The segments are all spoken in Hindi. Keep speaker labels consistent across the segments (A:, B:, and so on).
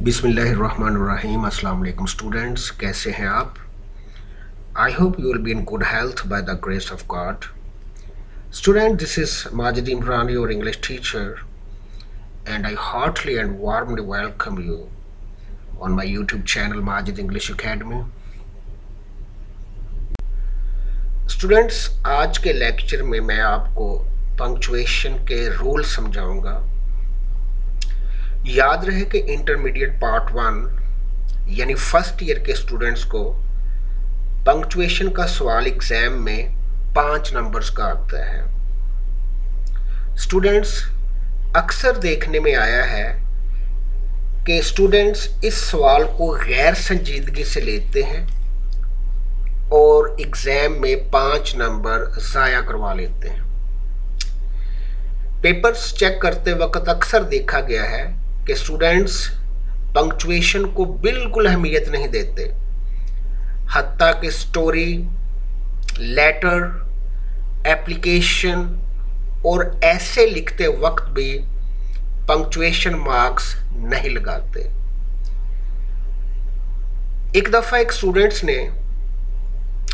A: बिस्मिल्लाहिर्रहमानिर्रहीम। अस्सलाम वालेकुम स्टूडेंट्स, कैसे हैं आप? I hope you will be in good health by the grace of God. Student, this is Majid Imran, your English teacher, and I heartily and warmly welcome you on my YouTube channel Majid English Academy. Students, आज के लेक्चर में मैं आपको पंक्चुएशन के रूल समझाऊंगा। याद रहे कि इंटरमीडिएट पार्ट 1 यानी फर्स्ट ईयर के स्टूडेंट्स को पंक्चुएशन का सवाल एग्जाम में 5 नंबर्स का आता है। स्टूडेंट्स, अक्सर देखने में आया है कि स्टूडेंट्स इस सवाल को गैर संजीदगी से लेते हैं और एग्जाम में 5 नंबर ज़ाया करवा लेते हैं। पेपर्स चेक करते वक्त अक्सर देखा गया है कि स्टूडेंट्स पंक्चुएशन को बिल्कुल अहमियत नहीं देते, हत्ता कि स्टोरी, लेटर, एप्लीकेशन और ऐसे लिखते वक्त भी पंक्चुएशन मार्क्स नहीं लगाते। एक दफ़ा एक स्टूडेंट्स ने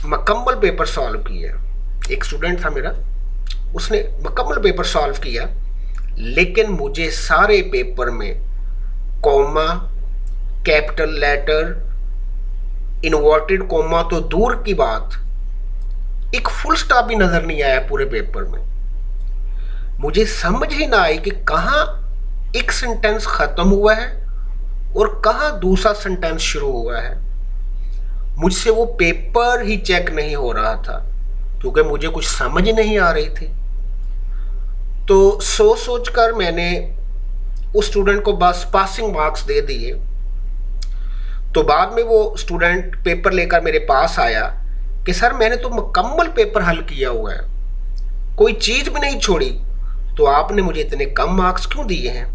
A: मुकम्मल पेपर सॉल्व किया। एक स्टूडेंट था मेरा, उसने मुकम्मल पेपर सॉल्व किया, लेकिन मुझे सारे पेपर में comma, capital letter, inverted comma तो दूर की बात, एक फुल स्टॉप भी नजर नहीं आया पूरे पेपर में। मुझे समझ ही ना आई कि कहाँ एक सेंटेंस खत्म हुआ है और कहाँ दूसरा सेंटेंस शुरू हुआ है। मुझसे वो पेपर ही चेक नहीं हो रहा था क्योंकि मुझे कुछ समझ नहीं आ रही थी। तो सोच कर मैंने उस स्टूडेंट को बस पासिंग मार्क्स दे दिए। तो बाद में वो स्टूडेंट पेपर लेकर मेरे पास आया कि सर, मैंने तो मुकम्मल पेपर हल किया हुआ है, कोई चीज़ भी नहीं छोड़ी, तो आपने मुझे इतने कम मार्क्स क्यों दिए हैं?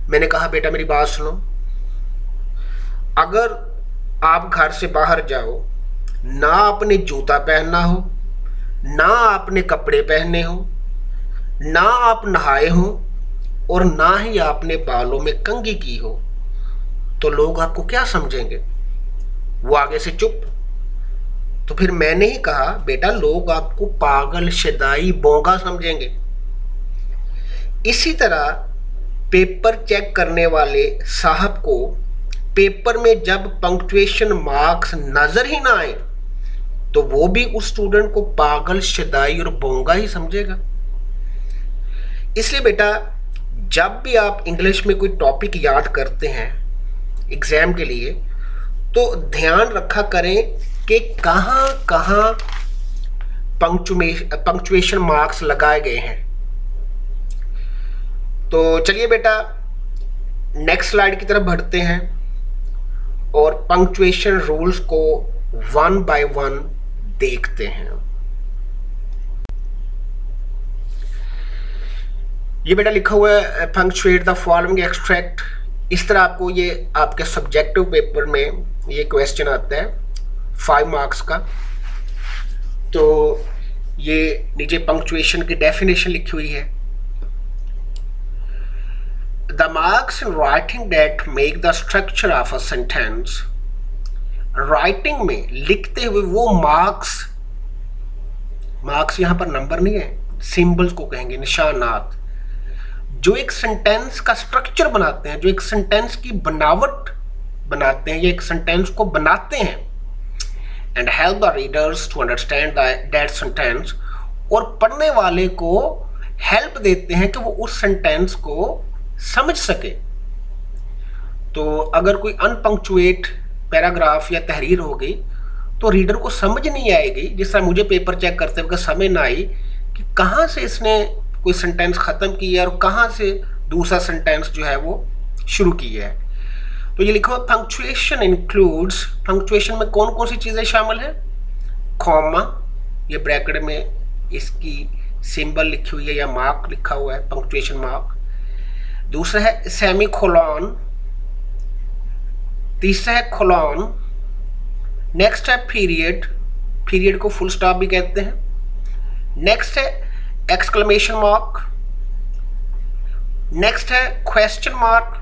A: मैंने कहा, बेटा मेरी बात सुनो, अगर आप घर से बाहर जाओ, ना आपने जूता पहनना हो, ना आपने कपड़े पहने हो, ना आप नहाए हो और ना ही आपने बालों में कंघी की हो, तो लोग आपको क्या समझेंगे? वो आगे से चुप। तो फिर मैंने ही कहा, बेटा लोग आपको पागल, शदाई, बोंगा समझेंगे। इसी तरह पेपर चेक करने वाले साहब को पेपर में जब पंक्चुएशन मार्क्स नजर ही ना आए तो वो भी उस स्टूडेंट को पागल, शदाई और बोंगा ही समझेगा। इसलिए बेटा, जब भी आप इंग्लिश में कोई टॉपिक याद करते हैं एग्जाम के लिए, तो ध्यान रखा करें कि कहाँ कहाँ पंक्चुएशन मार्क्स लगाए गए हैं। तो चलिए बेटा, नेक्स्ट स्लाइड की तरफ बढ़ते हैं और पंक्चुएशन रूल्स को 1 by 1 देखते हैं। ये बेटा लिखा हुआ है, पंक्चुएट द फॉलोइंग एक्सट्रैक्ट। इस तरह आपको ये आपके सब्जेक्टिव पेपर में ये क्वेश्चन आता है 5 मार्क्स का। तो ये नीचे पंक्चुएशन की डेफिनेशन लिखी हुई है। The marks in writing that make the structure of a sentence. Writing में लिखते हुए वो मार्क्स यहाँ पर नंबर नहीं है, सिंबल्स को कहेंगे, निशानात, जो एक सेंटेंस का स्ट्रक्चर बनाते हैं, जो एक सेंटेंस की बनावट बनाते हैं, ये एक सेंटेंस को बनाते हैं, and help the readers to understand that sentence, और पढ़ने वाले को हेल्प देते हैं कि वो उस सेंटेंस को समझ सके। तो अगर कोई अनपंक्चुएट पैराग्राफ या तहरीर होगी तो रीडर को समझ नहीं आएगी, जिस तरह मुझे पेपर चेक करते हुए समझ ना आई कि कहाँ से इसने कोई सेंटेंस ख़त्म किया और कहाँ से दूसरा सेंटेंस जो है वो शुरू किया है। तो ये लिखा हुआ पंक्चुएशन इंक्लूड्स, पंक्चुएशन में कौन कौन सी चीज़ें शामिल हैं? कॉमा, ये ब्रैकेट में इसकी सिंबल लिखी हुई है या मार्क लिखा हुआ है, पंक्चुएशन मार्क। दूसरा है सेमीकोलन, तीसरा है कोलन, नेक्स्ट है पीरियड, पीरियड को फुल स्टॉप भी कहते हैं। नेक्स्ट है एक्सक्लेमेशन मार्क, नेक्स्ट है क्वेश्चन मार्क,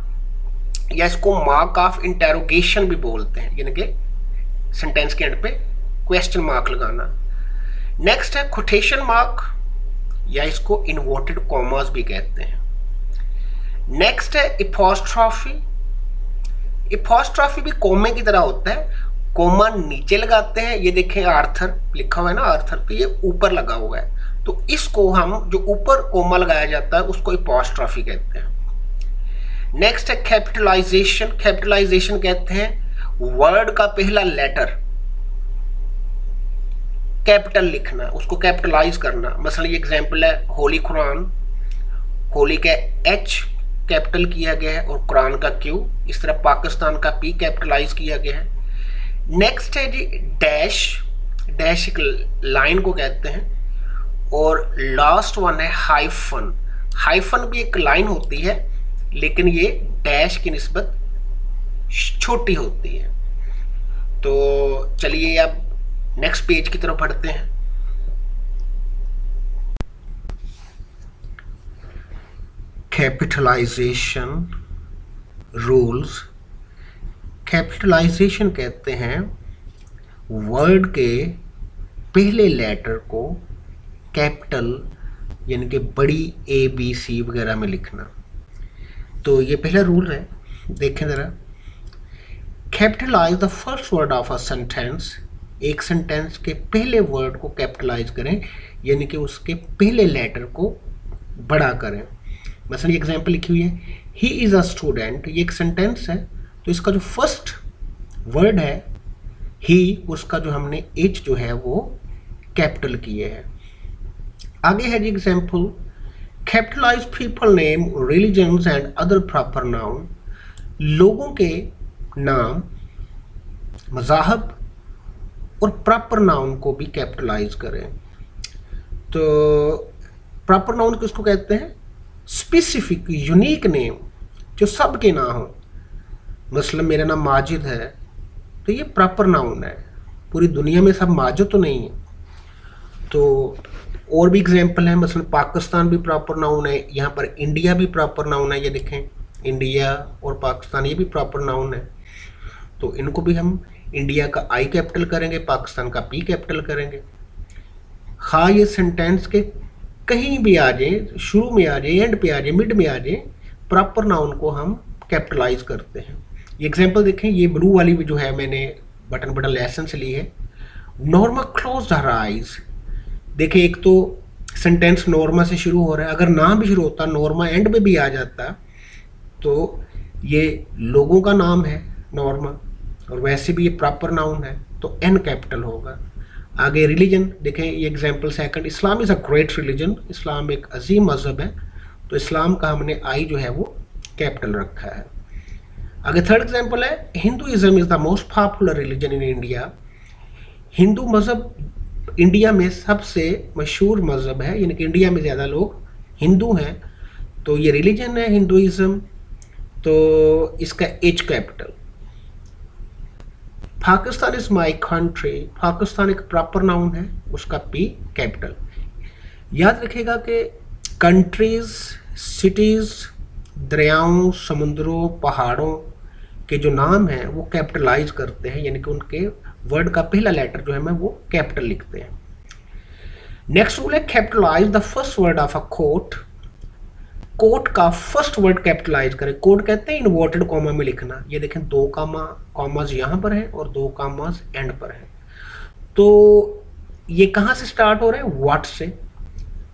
A: या इसको मार्क ऑफ इंटेरोगेशन भी बोलते हैं, यानी कि सेंटेंस के एंड पे क्वेश्चन मार्क लगाना। नेक्स्ट है कोटेशन मार्क, या इसको इन्वर्टेड कॉमास भी कहते हैं। नेक्स्ट है एपोस्ट्रॉफी। एपोस्ट्रॉफी भी कोमे की तरह होता है, कोमा नीचे लगाते हैं, ये देखें आर्थर लिखा हुआ है ना, आर्थर, तो ये ऊपर लगा हुआ है, तो इसको हम जो ऊपर कोमा लगाया जाता है उसको एपोस्ट्रॉफी कहते हैं। नेक्स्ट है कैपिटलाइजेशन। कैपिटलाइजेशन कहते हैं वर्ड का पहला लेटर कैपिटल लिखना, उसको कैपिटलाइज करना। मसलन ये एग्जांपल है होली कुरान, होली का एच कैपिटल किया गया है और कुरान का क्यू, इस तरह पाकिस्तान का पी कैपिटलाइज किया गया है। नेक्स्ट है जी डैश। डैश एक लाइन को कहते हैं। और लास्ट वन है हाइफन। हाइफन भी एक लाइन होती है, लेकिन ये डैश की निस्बत छोटी होती है। तो चलिए अब नेक्स्ट पेज की तरफ बढ़ते हैं। Capitalisation rules. कैपिटलाइजेशन कहते हैं वर्ड के पहले लेटर को कैपिटल यानी कि बड़ी ए बी सी वगैरह में लिखना। तो ये पहला रूल है, देखें ज़रा। Capitalize the first word of a sentence. एक सेंटेंस के पहले वर्ड को कैपिटलाइज करें, यानी कि उसके पहले लेटर को बड़ा करें। मसलन ये एग्जांपल लिखी हुई है ही इज़ अ स्टूडेंट, ये एक सेंटेंस है, तो इसका जो फर्स्ट वर्ड है ही, उसका जो हमने एच जो है वो कैपिटल किए है। आगे है जी example, capitalize people name, religions and other proper noun. लोगों के नाम, मज़ाहब और प्रॉपर नाउन को भी कैपिटलाइज करें। तो प्रॉपर नाउन किसको कहते हैं? स्पेसिफिक यूनिक नेम जो सबके ना हो। मसलन मेरा नाम माजिद है, तो ये प्रॉपर नाउन है, पूरी दुनिया में सब माजिद तो नहीं है। तो और भी एग्जांपल है, मसलन पाकिस्तान भी प्रॉपर नाउन है, यहाँ पर इंडिया भी प्रॉपर नाउन है, ये देखें इंडिया और पाकिस्तान ये भी प्रॉपर नाउन है। तो इनको भी हम इंडिया का आई कैपिटल करेंगे, पाकिस्तान का पी कैपिटल करेंगे। हाँ, ये सेंटेंस के कहीं भी आ जाए, शुरू में आ जाए, एंड पे आ जाए, मिड में आ जाए, प्रॉपर नाउन को हम कैपिटलाइज करते हैं। ये एग्जांपल देखें, ये ब्लू वाली भी जो है मैंने बटन लेसन से ली है। Norma close her eyes. देखिए एक तो सेंटेंस नॉर्मा से शुरू हो रहा है, अगर नाम भी शुरू होता नॉर्मा एंड में भी आ जाता तो ये लोगों का नाम है नॉर्मा, और वैसे भी ये प्रॉपर नाउन है तो एन कैपिटल होगा। आगे रिलीजन देखें, ये example second, Islam is a great religion, Islam एक अजीम मज़हब है, तो इस्लाम का हमने आई जो है वो कैपिटल रखा है। आगे थर्ड एग्जांपल है, Hinduism is the most popular religion in India. Hindu मज़हब इंडिया में सबसे मशहूर मज़हब है, यानी कि इंडिया में ज़्यादा लोग हिंदू हैं, तो ये रिलीजन है हिंदुइज्म, तो इसका H capital. Pakistan is my country, Pakistan एक प्रॉपर नाउन है, उसका पी कैपिटल। याद रखिएगा कि कंट्रीज़, सिटीज़, दरियाओं, समुद्रों, पहाड़ों के जो नाम हैं वो कैपिटलाइज करते हैं, यानी कि उनके वर्ड का पहला लेटर जो है मैं वो कैपिटल लिखते हैं। नेक्स्ट रूल है capitalize the first word of a quote. Quote का फर्स्ट वर्ड कैपिटलाइज करें। कोट कहते हैं इन्वर्टेड कॉमा में लिखना। ये देखें दो कॉमास यहाँ पर है और दो कॉमास एंड पर है। तो ये कहाँ से स्टार्ट हो रहे हैं? व्हाट से।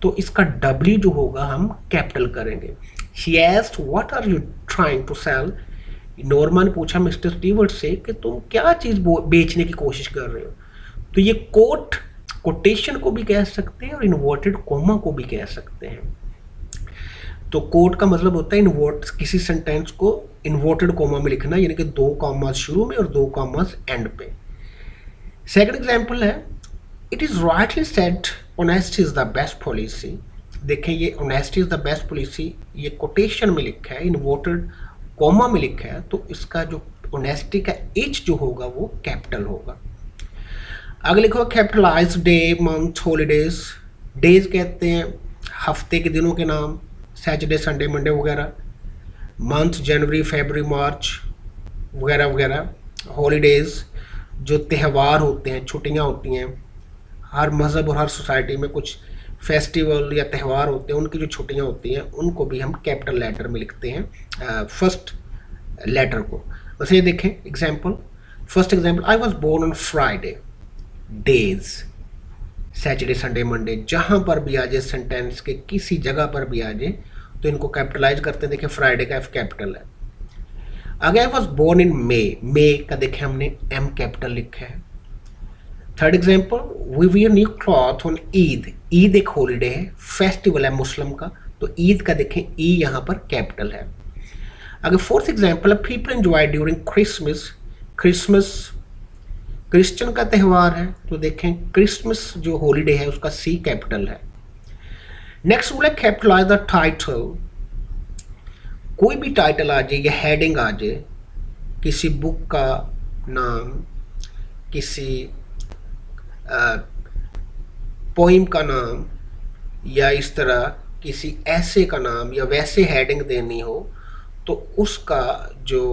A: तो इसका W जो होगा हम कैपिटल करेंगे। She asked, what are you trying to sell? Norma ने पूछा मिस्टर स्टीवर्ट से कि तुम क्या चीज़ बेचने की कोशिश कर रहे हो। तो ये कोट कोटेशन को भी कह सकते हैं और इन्वर्टेड कॉमा को भी कह सकते हैं। तो कोट का मतलब होता है इन्वर्ट, किसी सेंटेंस को इन्वर्टेड कॉमा में लिखना, यानी कि दो कॉमास शुरू में और दो कॉमास एंड पे। सेकंड एग्जांपल है, it is rightly said honesty is the best policy. देखें ये honesty is the best policy, ये कोटेशन में लिखा है, इन्वर्टेड कॉमा में लिखा है, तो इसका जो ऑनेस्टी का एच जो होगा वो कैपिटल होगा। आगे लिखो capitalize day, month, holidays. Days कहते हैं हफ्ते के दिनों के नाम, सैटरडे, संडे, मंडे वगैरह। मंथ जनवरी फरवरी मार्च वगैरह वगैरह। हॉलीडेज़ जो त्यौहार होते हैं, छुट्टियां होती हैं, हर मज़हब और हर सोसाइटी में कुछ फेस्टिवल या त्यौहार होते हैं, उनकी जो छुट्टियां होती हैं उनको भी हम कैपिटल लेटर में लिखते हैं फर्स्ट लेटर को। बस ये देखें example, first example, I was born on Friday, days Saturday Sunday Monday, जहाँ पर भी आ जाए सेंटेंस के किसी जगह पर भी आ जाए तो इनको कैपिटलाइज करते हैं। देखिए फ्राइडे का एफ कैपिटल है। आगे आई वॉज बोर्न इन मे का देखें हमने एम कैपिटल लिखा है। Third example, we wear new cloth on Eid, Eid एक हॉलीडे है, फेस्टिवल है मुस्लिम का, तो ईद का देखें ई यहाँ पर कैपिटल है। अगर फोर्थ एग्जाम्पल है, people enjoy during Christmas, Christmas Christian का त्यौहार है, तो देखें क्रिसमस जो हॉलीडे है उसका सी कैपिटल है। नेक्स्ट रूल है कैपिटलाइज द टाइटल, कोई भी टाइटल आ जाए या हेडिंग आ जाए, किसी बुक का नाम, किसी पोइम का नाम, या इस तरह किसी ऐसे का नाम या वैसे हेडिंग देनी हो, तो उसका जो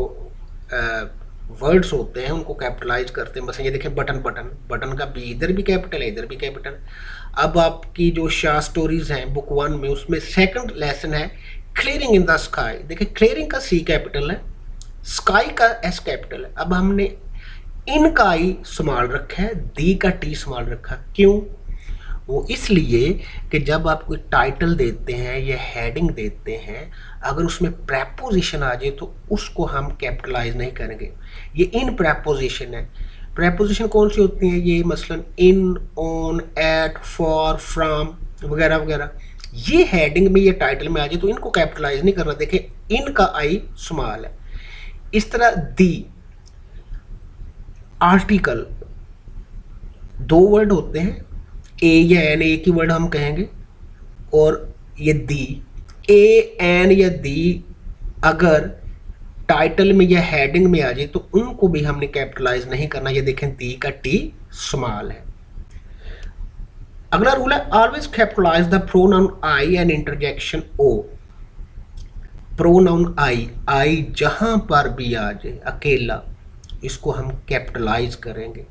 A: वर्ड्स होते हैं उनको कैपिटलाइज करते हैं। बस ये देखें बटन, बटन का भी इधर भी कैपिटल है, इधर भी कैपिटल। अब आपकी जो शाह स्टोरीज हैं बुक 1 में, उसमें सेकंड लेसन है क्लियरिंग इन द स्काई, देखिए क्लियरिंग का सी कैपिटल है, स्काई का एस कैपिटल है। अब हमने इन का आई स्मॉल रखा है, दी का टी स्मॉल रखा, क्यों? वो इसलिए कि जब आप कोई टाइटल देते हैं या हेडिंग देते हैं, अगर उसमें प्रेपोजिशन आ जाए तो उसको हम कैपिटलाइज नहीं करेंगे। ये इन प्रेपोजिशन है। प्रेपोजिशन कौन सी होती हैं? ये मसलन इन, ऑन, एट, फॉर, फ्रॉम वगैरह वगैरह। ये हेडिंग में या टाइटल में आ जाए तो इनको कैपिटलाइज नहीं करना। देखिए इन का आई स्मॉल है। इस तरह दी, आर्टिकल, दो वर्ड होते हैं, ए या एन, एक ही वर्ड हम कहेंगे, और ये दी, ए एन या दी अगर टाइटल में या हेडिंग में आ जाए तो उनको भी हमने कैपिटलाइज नहीं करना। ये देखें दी का टी स्मॉल है। अगला रूल है always capitalize the pronoun I and interjection O. Pronoun I जहां पर भी आ जाए अकेला, इसको हम कैपिटलाइज करेंगे।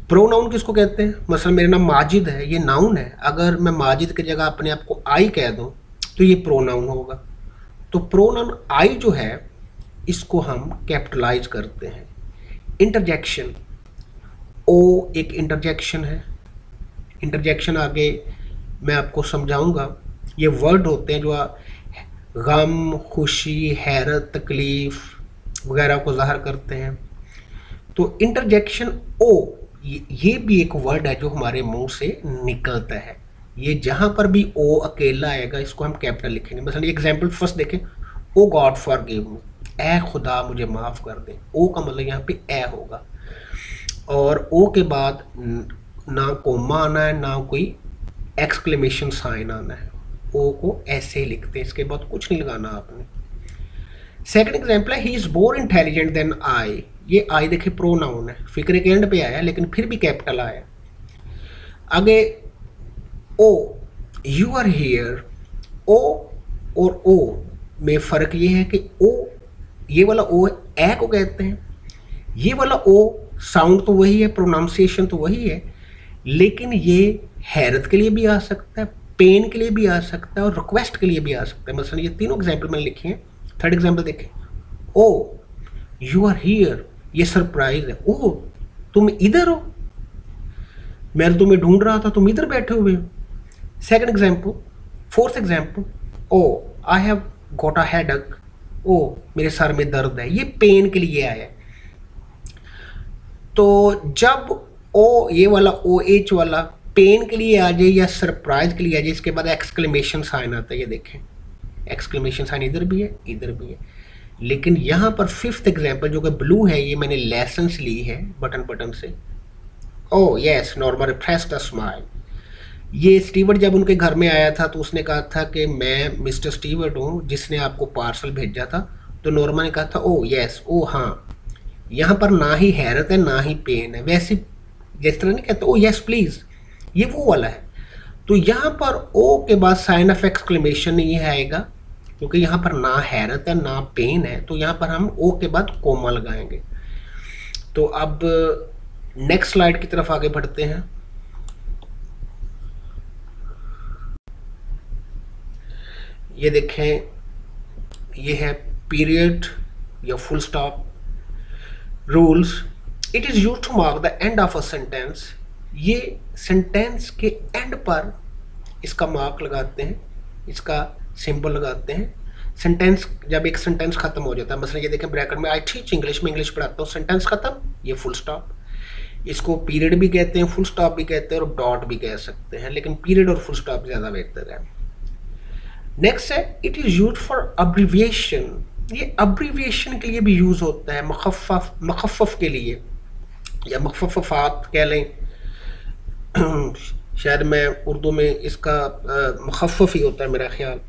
A: प्रोनाउन किसको कहते हैं? मसलन मेरा नाम माजिद है, ये नाउन है, अगर मैं माजिद की जगह अपने आप को आई कह दूं तो ये प्रोनाउन होगा। तो प्रोनाउन आई जो है इसको हम कैपिटलाइज करते हैं। इंटरजेक्शन, ओ एक इंटरजेक्शन है। इंटरजेक्शन आगे मैं आपको समझाऊंगा। ये वर्ड होते हैं जो गम, खुशी, हैरत, तकलीफ वगैरह को ज़ाहिर करते हैं। तो इंटरजेक्शन ओ ये भी एक वर्ड है जो हमारे मुंह से निकलता है। ये जहां पर भी ओ अकेला आएगा इसको हम कैपिटल लिखेंगे। मतलब एग्जाम्पल फर्स्ट देखें, ओ गॉड फॉरगिव मी, ए खुदा मुझे माफ़ कर दे। ओ का मतलब यहाँ पे ए होगा, और ओ के बाद ना कोमा आना है ना कोई एक्सक्लेमेशन साइन आना है। ओ को ऐसे ही लिखते हैं, इसके बाद कुछ नहीं लगाना आपने। सेकंड एग्जाम्पल है he is more intelligent than I. ये आई देखिए प्रोनाउन है, फिक्र के एंड पे आया लेकिन फिर भी कैपिटल आया। आगे ओ, यू आर हियर। ओ और ओ में फ़र्क ये है कि ओ, ये वाला ओ ए को कहते हैं, ये वाला ओ साउंड तो वही है, प्रोनाउंसिएशन तो वही है, लेकिन ये हैरत के लिए भी आ सकता है, पेन के लिए भी आ सकता है और रिक्वेस्ट के लिए भी आ सकता है। मतलब ये तीनों एग्जाम्पल मैंने लिखे हैं। थर्ड एग्जाम्पल देखें, ओ यू आर हियर, ये सरप्राइज है। ओ तुम इधर हो, मैं तुम्हें ढूंढ रहा था, तुम इधर बैठे हुए हो। Second example, fourth example, oh I have got a headache, oh मेरे सर में दर्द है, ये पेन के लिए आया है। तो जब ओ ये वाला ओ एच वाला पेन के लिए आ जाए या सरप्राइज के लिए आ जाए, इसके बाद एक्सक्लेमेशन साइन आता है। ये देखें एक्सक्लेमेशन साइन इधर भी है इधर भी है। लेकिन यहाँ पर फिफ्थ एग्जाम्पल जो कि ब्लू है, ये मैंने लेसन्स ली है बटन से। ओ yes normal refresh the smile. ये स्टीवर्ड जब उनके घर में आया था तो उसने कहा था कि मैं मिस्टर स्टीवर्ड हूँ जिसने आपको पार्सल भेजा था। तो नॉर्मा ने कहा था ओ यस, ओ हाँ। यहाँ पर ना ही हैरत है ना ही पेन है, वैसे जिस तरह नहीं कहते ओ यस प्लीज़, ये वो वाला है। तो यहाँ पर ओ के बाद साइन ऑफ एक्सक्लेमेशन ये आएगा क्योंकि यहाँ पर ना हैरत है ना पेन है, तो यहाँ पर हम ओ के बाद कोमा लगाएंगे। तो अब नेक्स्ट स्लाइड की तरफ आगे बढ़ते हैं। ये देखें, ये है पीरियड या full stop. Rules, it is used to mark the end of a sentence. ये सेंटेंस के एंड पर इसका मार्क लगाते हैं, इसका सिंबल लगाते हैं। सेंटेंस, जब एक सेंटेंस खत्म हो जाता है, मसलन ये देखें ब्रैकेट में आई टीच इंग्लिश, में इंग्लिश पढ़ाता हूँ, सेंटेंस खत्म, ये फुल स्टॉप। इसको पीरियड भी कहते हैं, फुल स्टॉप भी कहते हैं और डॉट भी कह सकते हैं, लेकिन पीरियड और फुल स्टॉप ज़्यादा बेहतर है। नेक्स्ट है it is used for abbreviation. ये अब्रीविएशन के लिए भी यूज़ होता है, मखफ़फ़ के लिए या मखफ़फ़ात कह लें, शायद मैं उर्दू में इसका मखफ़फ़ ही होता है मेरा ख्याल।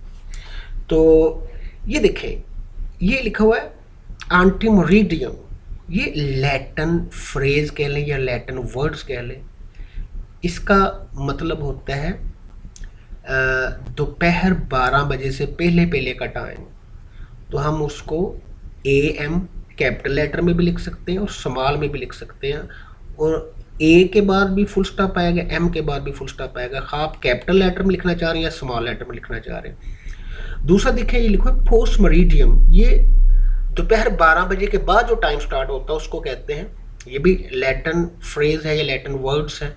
A: तो ये देखें, ये लिखा हुआ है एंटीमोरिडियम। ये लैटिन फ्रेज कह लें या लैटिन वर्ड्स कह लें। इसका मतलब होता है दोपहर 12 बजे से पहले पहले का टाइम। तो हम उसको AM कैपिटल लेटर में भी लिख सकते हैं और स्मॉल में भी लिख सकते हैं, और ए के बाद भी फुल स्टॉप आएगा, M के बाद भी फुल स्टॉप आएगा, आप कैपिटल लेटर में लिखना चाह रहे हैं या स्मॉल लेटर में लिखना चाह रहे हैं। दूसरा देखिए, ये लिखो है पोस्ट मरीडियम। ये दोपहर 12 बजे के बाद जो टाइम स्टार्ट होता है उसको कहते हैं। ये भी लैटिन फ्रेज है या लैटिन वर्ड्स है।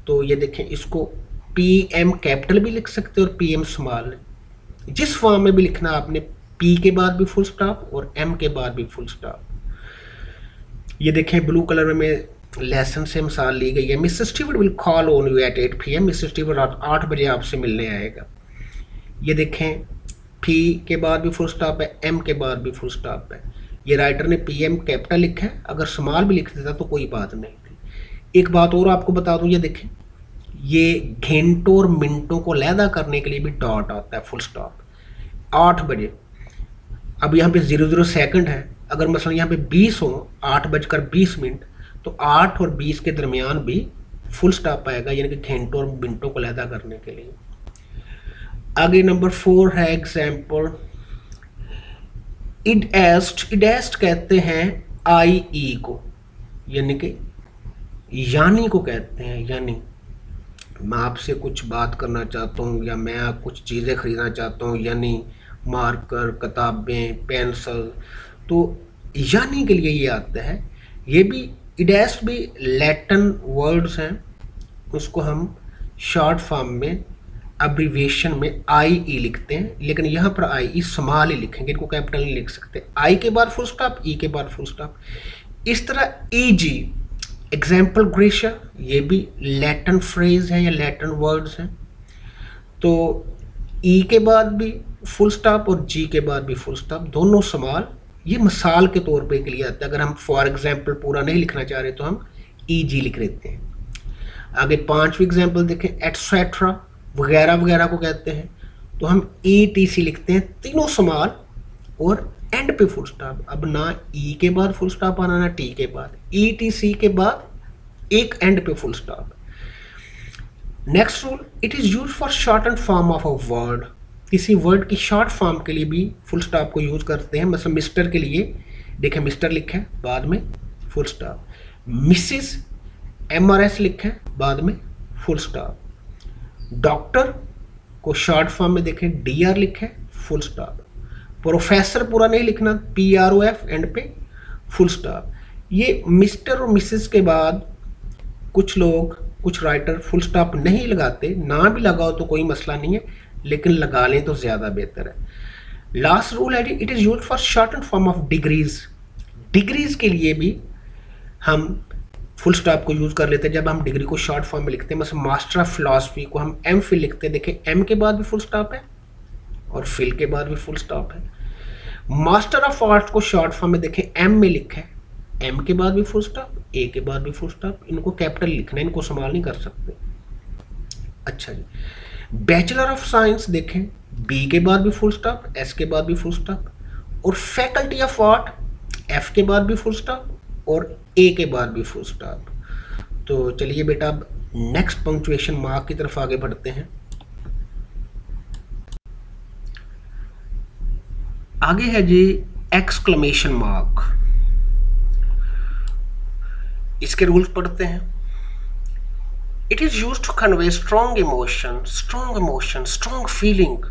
A: तो ये देखें, इसको PM कैपिटल भी लिख सकते हैं और PM स्मॉल, जिस फॉर्म में भी लिखना आपने, P के बाद भी फुल स्टॉप और M के बाद भी फुल स्टॉप। ये देखें ब्लू कलर में लेसन से मिसाल ली गई है। Mrs Stewart will call on you at 8 PM। Mrs Stewart 8 बजे आपसे मिलने आएगा। ये देखें, P के बाद भी फुल स्टॉप है, M के बाद भी फुल स्टॉप है। ये राइटर ने PM कैपिटल लिखा है, अगर स्मॉल भी लिख देता तो कोई बात नहीं थी। एक बात और आपको बता दूं, ये देखें, ये घंटों और मिनटों को लैदा करने के लिए भी डॉट आता है, फुल स्टॉप। 8 बजे, अब यहाँ पे 00 सेकंड है, अगर मसलन यहाँ पे 20 हो, 8:20, तो 8 और 20 के दरमियान भी फुल स्टॉप आएगा, यानी कि घंटों और मिनटों को लैदा करने के लिए। आगे नंबर 4 है एग्जाम्पल, इडेस्ट कहते हैं IE को, यानी कि यानी को कहते हैं। यानी मैं आपसे कुछ बात करना चाहता हूँ या मैं कुछ चीज़ें खरीदना चाहता हूँ, यानी मार्कर, किताबें, पेंसिल, तो यानी के लिए ये आता है। ये भी इडेस्ट भी लैटिन वर्ड्स हैं, उसको हम शॉर्ट फॉर्म में अब्रीविएशन में IE लिखते हैं, लेकिन यहाँ पर IE स्मॉल ही लिखेंगे, इनको कैपिटल नहीं लिख सकते। I के बाद फुल स्टॉप, E के बाद फुल स्टॉप। इस तरह EG एग्जाम्पल ग्रेशिया, ये भी लैटिन फ्रेज है या लैटिन वर्ड्स हैं। तो E के बाद भी फुल स्टॉप और G के बाद भी फुल स्टॉप, दोनों स्मॉल। ये मिसाल के तौर पे के लिए आता है, अगर हम फॉर एग्जाम्पल पूरा नहीं लिखना चाह रहे तो हम EG लिख लेते हैं। आगे 5वीं एग्जाम्पल देखें, एटसेट्रा, वगैरह वगैरह को कहते हैं, तो हम ETC लिखते हैं, तीनों स्मॉल और एंड पे फुल स्टॉप। अब ना E के बाद फुल स्टॉप आना ना T के बाद, ETC के बाद एक एंड पे full stop. Next rule, it is use for short and form of a word. किसी वर्ड की शॉर्ट फॉर्म के लिए भी फुल स्टॉप को यूज करते हैं। मतलब मिस्टर के लिए देखें, मिस्टर लिखा है, बाद में फुल स्टॉप। मिसिस MRS लिखा है, बाद में फुल स्टॉप। डॉक्टर को शॉर्ट फॉर्म में देखें, DR लिखा है, फुल स्टॉप। प्रोफेसर पूरा नहीं लिखना, PROF एंड पे फुल स्टॉप। ये मिस्टर और मिसेस के बाद कुछ लोग, कुछ राइटर फुल स्टॉप नहीं लगाते, ना भी लगाओ तो कोई मसला नहीं है, लेकिन लगा लें तो ज़्यादा बेहतर है। लास्ट रूल है जी, it is use for short and form of degrees. Degrees के लिए भी हम फुल स्टॉप को यूज़ कर लेते हैं जब हम डिग्री को शॉर्ट फॉर्म में लिखते हैं। मतलब मास्टर ऑफ फिलॉसफी को हम MPhil लिखते हैं, देखें M के बाद भी फुल स्टॉप है और फिल के बाद भी फुल स्टॉप है। मास्टर ऑफ आर्ट्स को शॉर्ट फॉर्म में देखें, M में लिखा है, M के बाद भी फुल स्टॉप, A के बाद भी फुल स्टॉप। इनको कैपिटल लिखना है, इनको संभाल नहीं कर सकते। अच्छा जी, बैचलर ऑफ साइंस देखें, B के बाद भी फुल स्टॉप, S के बाद भी फुल स्टॉप। और फैकल्टी ऑफ आर्ट, F के बाद भी फुल स्टॉप और A के बाद भी फुल स्टॉप। तो चलिए बेटा, अब नेक्स्ट पंक्चुएशन मार्क की तरफ आगे बढ़ते हैं। आगे है जी एक्सक्लेमेशन मार्क। इसके रूल्स पढ़ते हैं। It is used to convey strong emotion, strong feeling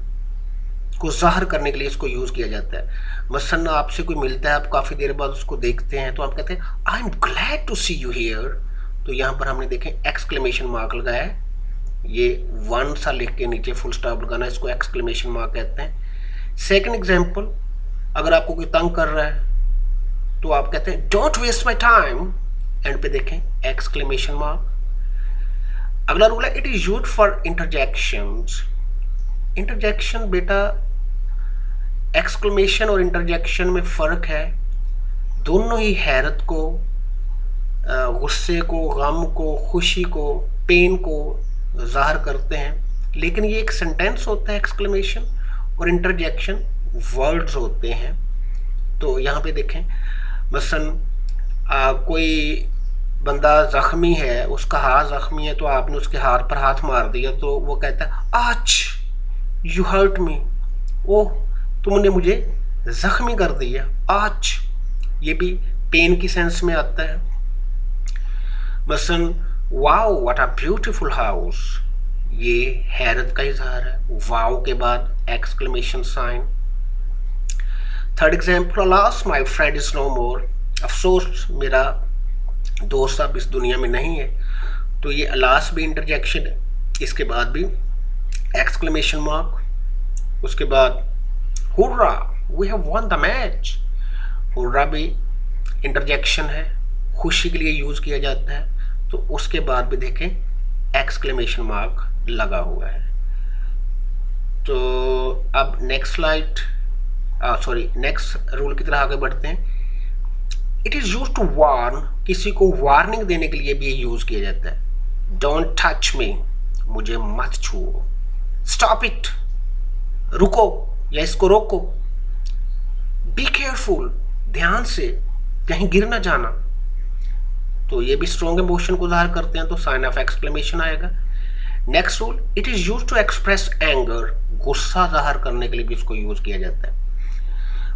A: को जाहिर करने के लिए इसको यूज किया जाता है। मसलन आपसे कोई मिलता है, आप काफी देर बाद उसको देखते हैं, तो आप कहते हैं I am glad to see you here. तो यहाँ पर हमने देखें एक्सक्लेमेशन मार्क लगाया है, ये वन सा लिख के नीचे फुल स्टॉप लगाना, इसको एक्सक्लेमेशन मार्क कहते हैं। सेकंड एग्जांपल, अगर आपको कोई तंग कर रहा है तो आप कहते हैं don't waste my time, and पे देखें एक्सक्लेमेशन मार्क। अगला रूल है it is used for interjections. Interjection बेटा, एक्सक्लेमेशन और इंटरजेक्शन में फर्क है। दोनों ही हैरत को, गुस्से को, गम को, खुशी को, पेन को जाहिर करते हैं, लेकिन ये एक सेंटेंस होता है एक्सक्लेमेशन, और इंटरजेक्शन वर्ड्स होते हैं। तो यहाँ पे देखें, मसलन कोई बंदा जख्मी है, उसका हाथ जख्मी है, तो आपने उसके हाथ पर हाथ मार दिया, तो वो कहता है आज यू हर्ट मी, ओह तुमने मुझे जख्मी कर दिया आज। ये भी पेन की सेंस में आता है। मसलन wow what a beautiful house, ये हैरत का इजहार है, वाओ के बाद exclamation sign. Third example, alas my friend is no more, अफसोस मेरा दोस्त अब इस दुनिया में नहीं है। तो ये अलास भी इंटरजेक्शन है, इसके बाद भी एक्सक्लेमेशन मार्क। उसके बाद hurrah we have won the match, hurrah भी इंटरजेक्शन है, खुशी के लिए यूज किया जाता है। तो उसके बाद भी देखें एक्सक्लेमेशन मार्क लगा हुआ है। तो अब नेक्स्ट स्लाइड, नेक्स्ट रूल की तरह आगे बढ़ते हैं। It is used to warn, किसी को वार्निंग देने के लिए भी यूज किया जाता है। डोंट टच मी, मुझे मत छुओ। स्टॉप इट, रुको या इसको रोको। बी केयरफुल, ध्यान से, कहीं गिर ना जाना। तो ये भी स्ट्रॉन्ग इमोशन को जाहिर करते हैं, तो साइन ऑफ एक्सक्लेमेशन आएगा। Next rule, it is used to express anger, गुस्सा जाहिर करने के लिए भी इसको यूज किया जाता है।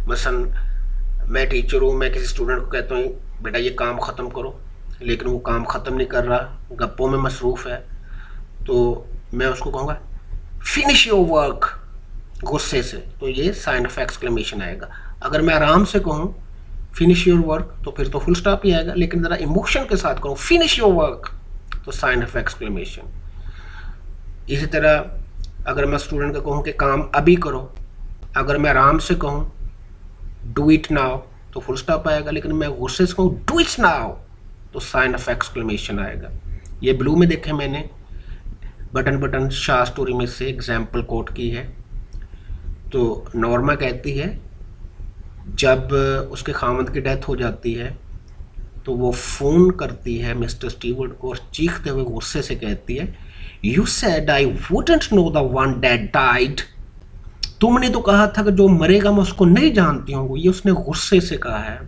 A: मसलन मैं टीचर हूँ, मैं किसी स्टूडेंट को कहता हूँ बेटा ये काम ख़त्म करो, लेकिन वो काम ख़त्म नहीं कर रहा, गप्पों में मसरूफ़ है, तो मैं उसको कहूँगा फिनिश योर वर्क, गुस्से से, तो ये साइन ऑफ एक्सक्लेमेशन आएगा। अगर मैं आराम से कहूँ फिनिश योर वर्क, तो फिर तो फुल स्टॉप ही आएगा, लेकिन ज़रा इमोशन के साथ कहूँ फिनिश योर वर्क, तो साइन ऑफ एक्सक्लेमेशन। इसी तरह अगर मैं स्टूडेंट को कहूँ कि काम अभी करो, अगर मैं आराम से कहूँ डू इट नाउ, तो फुल स्टॉप आएगा, लेकिन मैं गुस्से से कहूँ डू इट नाउ, तो साइन ऑफ एक्सक्लेमेशन आएगा। ये ब्लू में देखें मैंने बटन शाह स्टोरी में से एग्जाम्पल कोट की है। तो नॉर्मा कहती है जब उसके खामद की डेथ हो जाती है तो वो फ़ोन करती है मिस्टर स्टीवर्ट को और चीखते हुए गुस्से से कहती है you said I wouldn't know the one that died, तुमने तो कहा था कि जो मरेगा मैं उसको नहीं जानती हूँ। ये उसने गुस्से से कहा है,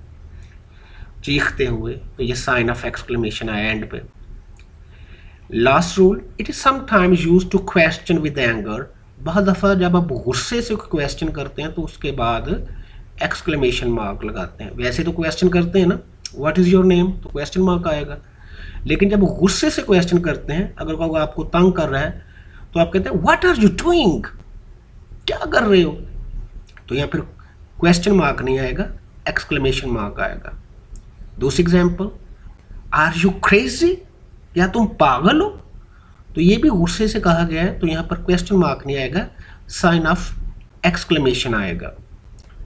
A: चीखते हुए, तो ये साइन ऑफ एक्सक्लेमेशन आया एंड पे। Last rule, it is sometimes used to question with anger, बहुत दफ़ा जब आप गुस्से से क्वेश्चन करते हैं तो उसके बाद एक्सक्लेमेशन मार्क लगाते हैं। वैसे तो क्वेश्चन करते हैं ना व्हाट इज़ योर नेम, तो क्वेश्चन मार्क आएगा, लेकिन जब गुस्से से क्वेश्चन करते हैं, अगर कोई आपको तंग कर रहा है तो आप कहते हैं व्हाट आर यू डूइंग, क्या कर रहे हो, तो यहाँ फिर क्वेश्चन मार्क नहीं आएगा, एक्सक्लेमेशन मार्क आएगा। दूसरी एग्जाम्पल, आर यू क्रेजी, या तुम पागल हो, तो ये भी गुस्से से कहा गया है, तो यहाँ पर क्वेश्चन मार्क नहीं आएगा, साइन ऑफ एक्सक्लेमेशन आएगा।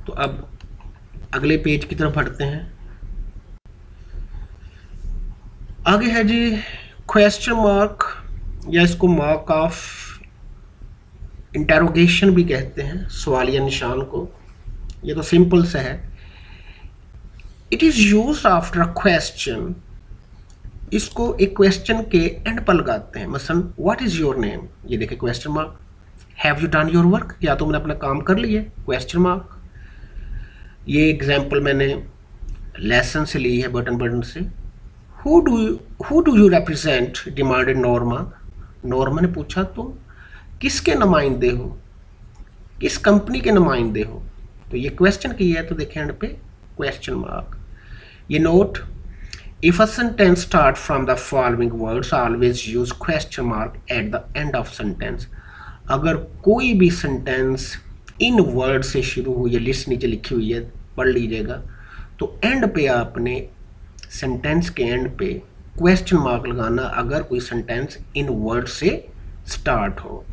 A: तो अब अगले पेज की तरफ बढ़ते हैं। आगे है जी क्वेश्चन मार्क, या इसको मार्क ऑफ इंटेरोगेशन भी कहते हैं, सवालिया निशान को। ये तो सिंपल सा है। It is used after a question, इसको एक क्वेश्चन के एंड पर लगाते हैं। मसलन व्हाट इज योर नेम, ये देखिए question mark. Have you done your work, क्या तुमने अपना काम कर लिया, क्वेश्चन मार्क। ये एग्जाम्पल मैंने लेसन से ली है, बटन से। Who do you represent, demanded Norma, Norma ने पूछा तुम किसके नुमाइंदे हो, किस कंपनी के नुमाइंदे हो, तो ये क्वेश्चन की है, तो देखें एंड पे क्वेश्चन मार्क। ये note, if a sentence start from the following words always use question mark eight the end of sentence. अगर कोई भी सेंटेंस इन वर्ड से शुरू हुई है, लिस्ट नीचे लिखी हुई है, पढ़ लीजिएगा, तो एंड पे आपने सेंटेंस के एंड पे क्वेश्चन मार्क लगाना अगर कोई सेंटेंस इन वर्ड से स्टार्ट हो।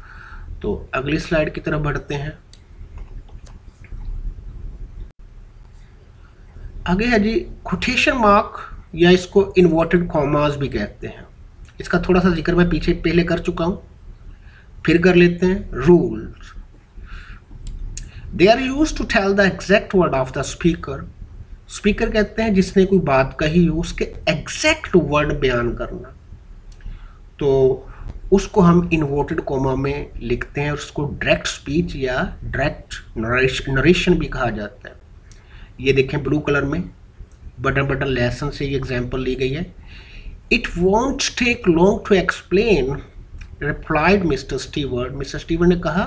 A: तो अगली स्लाइड की तरफ बढ़ते हैं। आगे है जी कोटेशन मार्क, या इसको इन्वर्टेड कॉमास भी कहते हैं। इसका थोड़ा सा जिक्र मैं पीछे पहले कर चुका हूं, फिर कर लेते हैं। Rules, they are used to tell the exact word of the speaker. Speaker कहते हैं जिसने कोई बात कही हो उसके एग्जैक्ट वर्ड बयान करना, तो उसको हम इन्वर्टेड कॉमा में लिखते हैं, उसको डायरेक्ट स्पीच या डायरेक्ट नरेशन भी कहा जाता है। ये देखें ब्लू कलर में बटन बटन लेसन से ये एग्जांपल ली गई है। It won't take long to explain, replied Mr Stewart. Mr Stewart ने कहा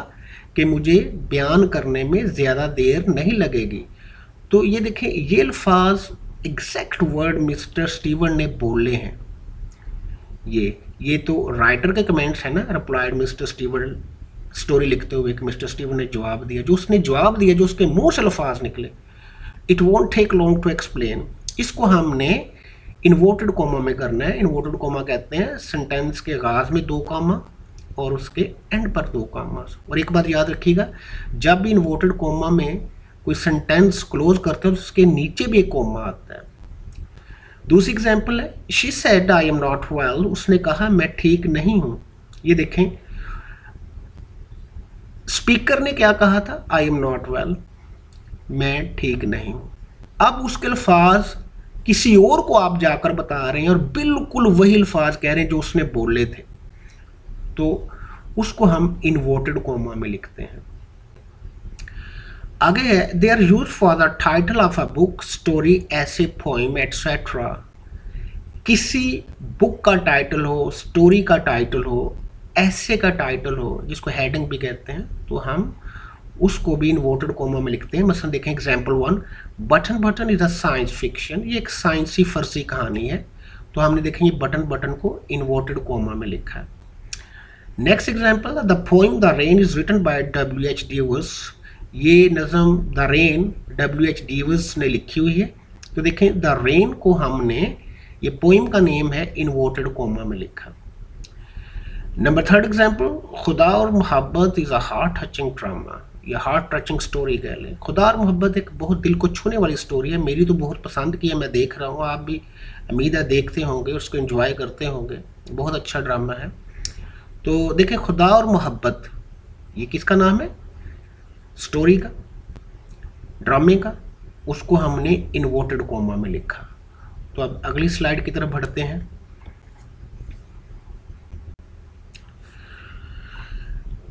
A: कि मुझे बयान करने में ज़्यादा देर नहीं लगेगी। तो ये देखें, ये अल्फाज एग्जैक्ट वर्ड मिस्टर स्टीवर्ट ने बोले हैं। ये तो राइटर के कमेंट्स है ना, रिप्लाइड मिस्टर स्टीवर्ट स्टोरी लिखते हुए कि मिस्टर स्टीवर्ट ने जवाब दिया, जो उसने जवाब दिया, जो उसके मुंह से अल्फाज निकले। It won't take long to explain, इसको हमने इन्वर्टेड कॉमा में करना है। इन्वर्टेड कॉमा कहते हैं सेंटेंस के आगाज में 2 कॉमा और उसके एंड पर 2 कॉमा। और एक बात याद रखिएगा, जब भी इन्वर्टेड कॉमा में कोई सेंटेंस क्लोज करते हैं तो उसके नीचे भी एक कॉमा आता है। दूसरी एग्जांपल है, she said I am not well, उसने कहा मैं ठीक नहीं हूं। ये देखें, स्पीकर ने क्या कहा था, आई एम नॉट वेल, मैं ठीक नहीं हूं। अब उसके अल्फाज किसी और को आप जाकर बता रहे हैं और बिल्कुल वही अल्फाज कह रहे हैं जो उसने बोले थे, तो उसको हम इन्वर्टेड कॉमा में लिखते हैं। आगे है, they are use for the title of a book, story, essay, poem etcetera. किसी बुक का टाइटल हो, स्टोरी का टाइटल हो, ऐसे का टाइटल हो, जिसको हेडिंग भी कहते हैं, तो हम उसको भी इन्वर्टेड कॉमा में लिखते हैं। मसलन देखें example 1, button button is a science fiction, ये एक साइंसी फर्जी कहानी है, तो हमने देखें ये बटन बटन को इन्वर्टेड कॉमा में लिखा है। Next example, the poem the rain is written by W.H. Davies. ये नज़म द रेन W.H. डेविस ने लिखी हुई है, तो देखें द रेन को हमने, ये पोइम का नेम है, इन्वर्टेड कॉमा में लिखा। नंबर 3 एग्जांपल, खुदा और मोहब्बत is a heart touching drama, या हार्ट टचिंग स्टोरी कह लें। खुदा और मोहब्बत एक बहुत दिल को छूने वाली स्टोरी है, मेरी तो बहुत पसंद की है, मैं देख रहा हूँ, आप भी उम्मीद है देखते होंगे, उसको एंजॉय करते होंगे, बहुत अच्छा ड्रामा है। तो देखें खुदा और मोहब्बत, ये किसका नाम है, स्टोरी का, ड्रामे का, उसको हमने इन्वर्टेड कॉमा में लिखा। तो अब अगली स्लाइड की तरफ बढ़ते हैं।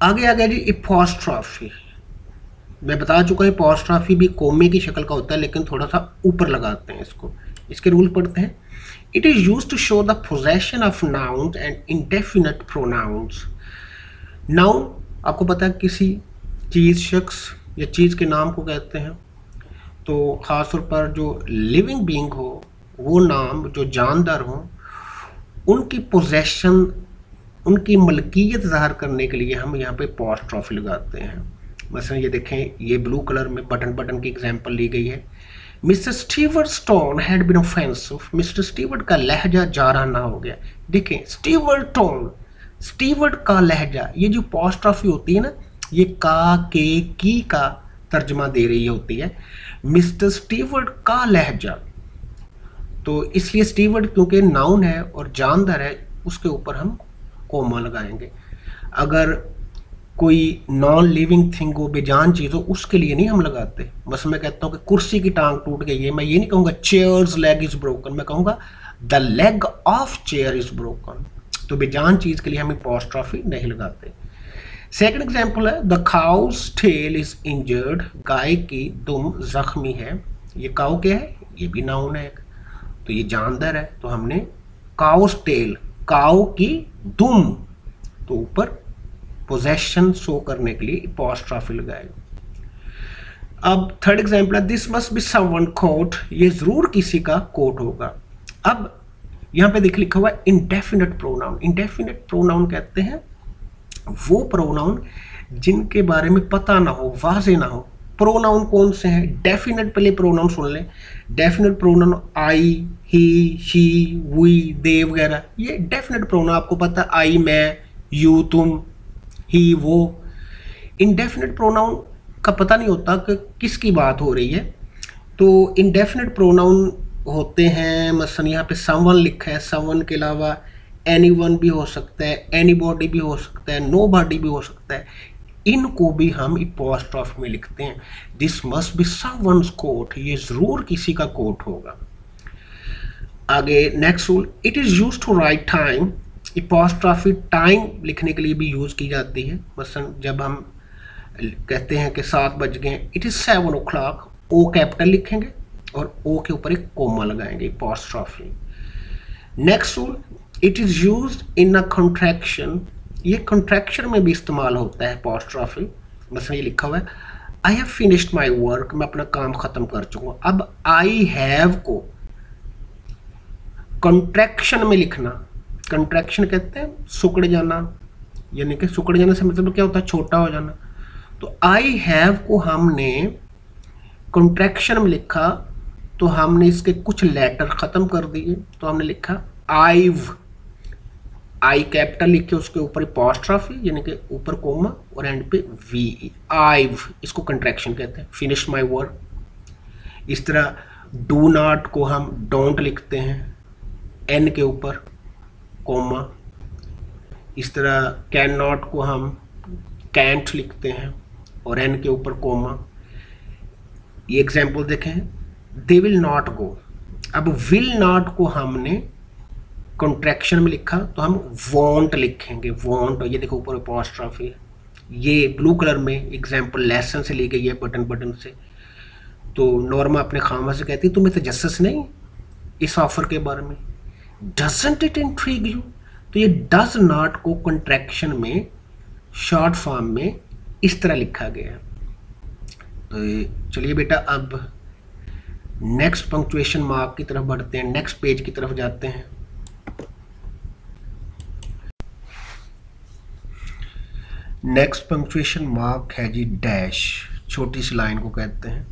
A: आगे आ गया जी एपोस्ट्रॉफी। मैं बता चुका हूँ एपोस्ट्रॉफी भी कोमे की शक्ल का होता है, लेकिन थोड़ा सा ऊपर लगाते हैं इसको। इसके रूल पढ़ते हैं। It is used to show the possession of nouns and indefinite pronouns. Noun आपको पता है किसी चीज़, शख्स या चीज़ के नाम को कहते हैं, तो ख़ासतौर पर जो लिविंग बीइंग हो, वो नाम जो जानदार हो, उनकी पोजेशन, उनकी मलकियत ज़ाहिर करने के लिए हम यहाँ पे एपोस्ट्रॉफी लगाते हैं। मसलन ये देखें, ये ब्लू कलर में बटन बटन की एग्जांपल ली गई है। Mister Stewart's tone had been offensive, Mister Stewart का लहजा जाराना हो गया। देखें स्टीवर्ट टोन, स्टीवर्ट का लहजा, ये जो एपोस्ट्रॉफी होती है ना, ये का, के, की का तर्जमा दे रही होती है। मिस्टर स्टीवर्ट का लहजा, तो इसलिए स्टीवर्ट क्योंकि नाउन है और जानदार है, उसके ऊपर हम कोमा लगाएंगे। अगर कोई नॉन लिविंग थिंग हो, बेजान चीज़ हो, उसके लिए नहीं हम लगाते। बस मैं कहता हूँ कि कुर्सी की टांग टूट गई है, मैं ये नहीं कहूँगा चेयर्स लेग इज ब्रोकन, मैं कहूँगा the leg of chair is broken. तो बेजान चीज़ के लिए हम एपोस्ट्रॉफी नहीं लगाते। सेकंड एग्जांपल है, the cow's tail is injured, गाय की दुम जख्मी है। ये काउ क्या है, ये भी नाउन है, तो ये जानदार है, तो हमने काउज टेल, काउ की दुम, तो ऊपर पोजेशन शो करने के लिए एपोस्ट्रॉफी लगाएगा। अब थर्ड एग्जाम्पल है this must be someone coat, ये जरूर किसी का कोट होगा। अब यहाँ पे देख लिखा हुआ है इंडेफिनिट प्रोनाउन। इंडेफिनिट प्रोनाउन कहते हैं वो प्रोनाउन जिनके बारे में पता ना हो, वाज़ेह ना हो। प्रोनाउन कौन से हैं? डेफिनेट, पहले प्रोनाउन सुन लें। Definite pronoun I, he, she, we, they वगैरह, ये डेफिनेट प्रोनाउन आपको पता है, आई मैं, यू तुम, ही वो। इनडेफिनेट प्रोनाउन का पता नहीं होता कि किसकी बात हो रही है। तो इनडेफिनेट प्रोनाउन होते हैं, मसलन यहाँ पे समवन लिखा है, समवन के अलावा एनीवन भी हो सकता है, एनीबॉडी भी हो सकता है, नोबॉडी भी हो सकता है। इनको भी हम अपॉस्ट्रोफी में लिखते हैं। This must be someone's coat, ये जरूर किसी का कोट होगा। आगे next rule, it is used to write time. Apostrophe time लिखने के लिए भी यूज की जाती है। मसलन जब हम कहते हैं कि 7 बज गए, it is 7 o'clock, O capital लिखेंगे और ओ के ऊपर एक कोमा लगाएंगे, apostrophe. Next rule, it is used in a contraction, ये कॉन्ट्रैक्शन में भी इस्तेमाल होता है अपॉस्ट्रोफी। मसलन ये लिखा हुआ है I have finished my work, मैं अपना काम खत्म कर चुका। अब आई हैव को कॉन्ट्रैक्शन में लिखना, कॉन्ट्रैक्शन कहते हैं सुकड़ जाना, यानी कि सुकड़ जाने से मतलब क्या होता है? छोटा हो जाना। तो आई हैव को हमने कॉन्ट्रैक्शन में लिखा तो हमने इसके कुछ लेटर खत्म कर दिए, तो हमने लिखा आईव, आई कैपिटल लिख के उसके ऊपर अपॉस्ट्रोफी यानी कि ऊपर कोमा और एंड पे वी, आईव, इसको कंट्रैक्शन कहते हैं। Finish my work. इस तरह डू नॉट को हम डोंट लिखते हैं, एन के ऊपर कोमा। इस तरह कैन नॉट को हम कैंट लिखते हैं और एन के ऊपर कोमा। ये एग्जाम्पल देखें, दे विल नॉट गो। अब विल नॉट को हमने कॉन्ट्रैक्शन में लिखा तो हम वॉन्ट लिखेंगे, वॉन्ट। ये देखो ऊपर अपॉस्ट्रोफी है। ये ब्लू कलर में एग्जाम्पल लेसन से ली गई है, बटन से। तो नॉर्मा अपने खामा से कहती है तुम्हें तजस्सुस नहीं इस ऑफर के बारे में, डजंट इट इंट्रिग यू। तो ये डज नॉट को कॉन्ट्रैक्शन में शॉर्ट फॉर्म में इस तरह लिखा गया है। तो चलिए बेटा अब नेक्स्ट पंक्चुएशन मार्क की तरफ बढ़ते हैं, नेक्स्ट पेज की तरफ जाते हैं। नेक्स्ट पंक्चुएशन मार्क है जी डैश, छोटी सी लाइन को कहते हैं।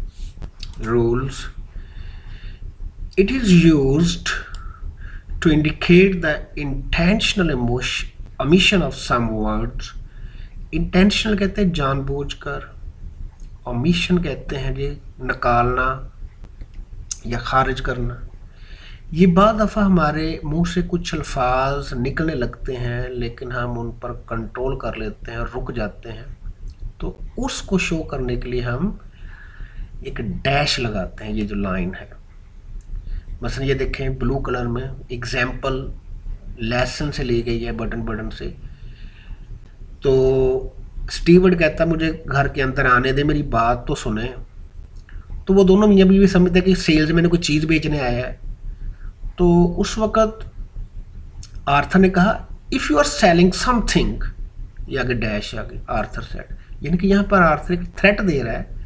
A: Rules, it is used to indicate the intentional omission of some words. Intentional कहते हैं जानबूझकर, ओमिशन कहते हैं जी निकालना या खारिज करना। ये बाद दफ़ा हमारे मुंह से कुछ अल्फाज निकलने लगते हैं लेकिन हम उन पर कंट्रोल कर लेते हैं, रुक जाते हैं। तो उसको शो करने के लिए हम एक डैश लगाते हैं, ये जो लाइन है। मसलन ये देखें ब्लू कलर में एग्जाम्पल लेसन से ली गई है, बटन से। तो स्टीवर्ड कहता है मुझे घर के अंदर आने दे, मेरी बात तो सुने। तो वो दोनों मियाँ बीवी समझते हैं कि सेल्स मैंने कोई चीज़ बेचने आया है। तो उस वक़्त आर्थर ने कहा if you are selling something, ये आगे डैश आगे आर्थर सेड, यानी कि यहाँ पर आर्थर एक थ्रेट दे रहा है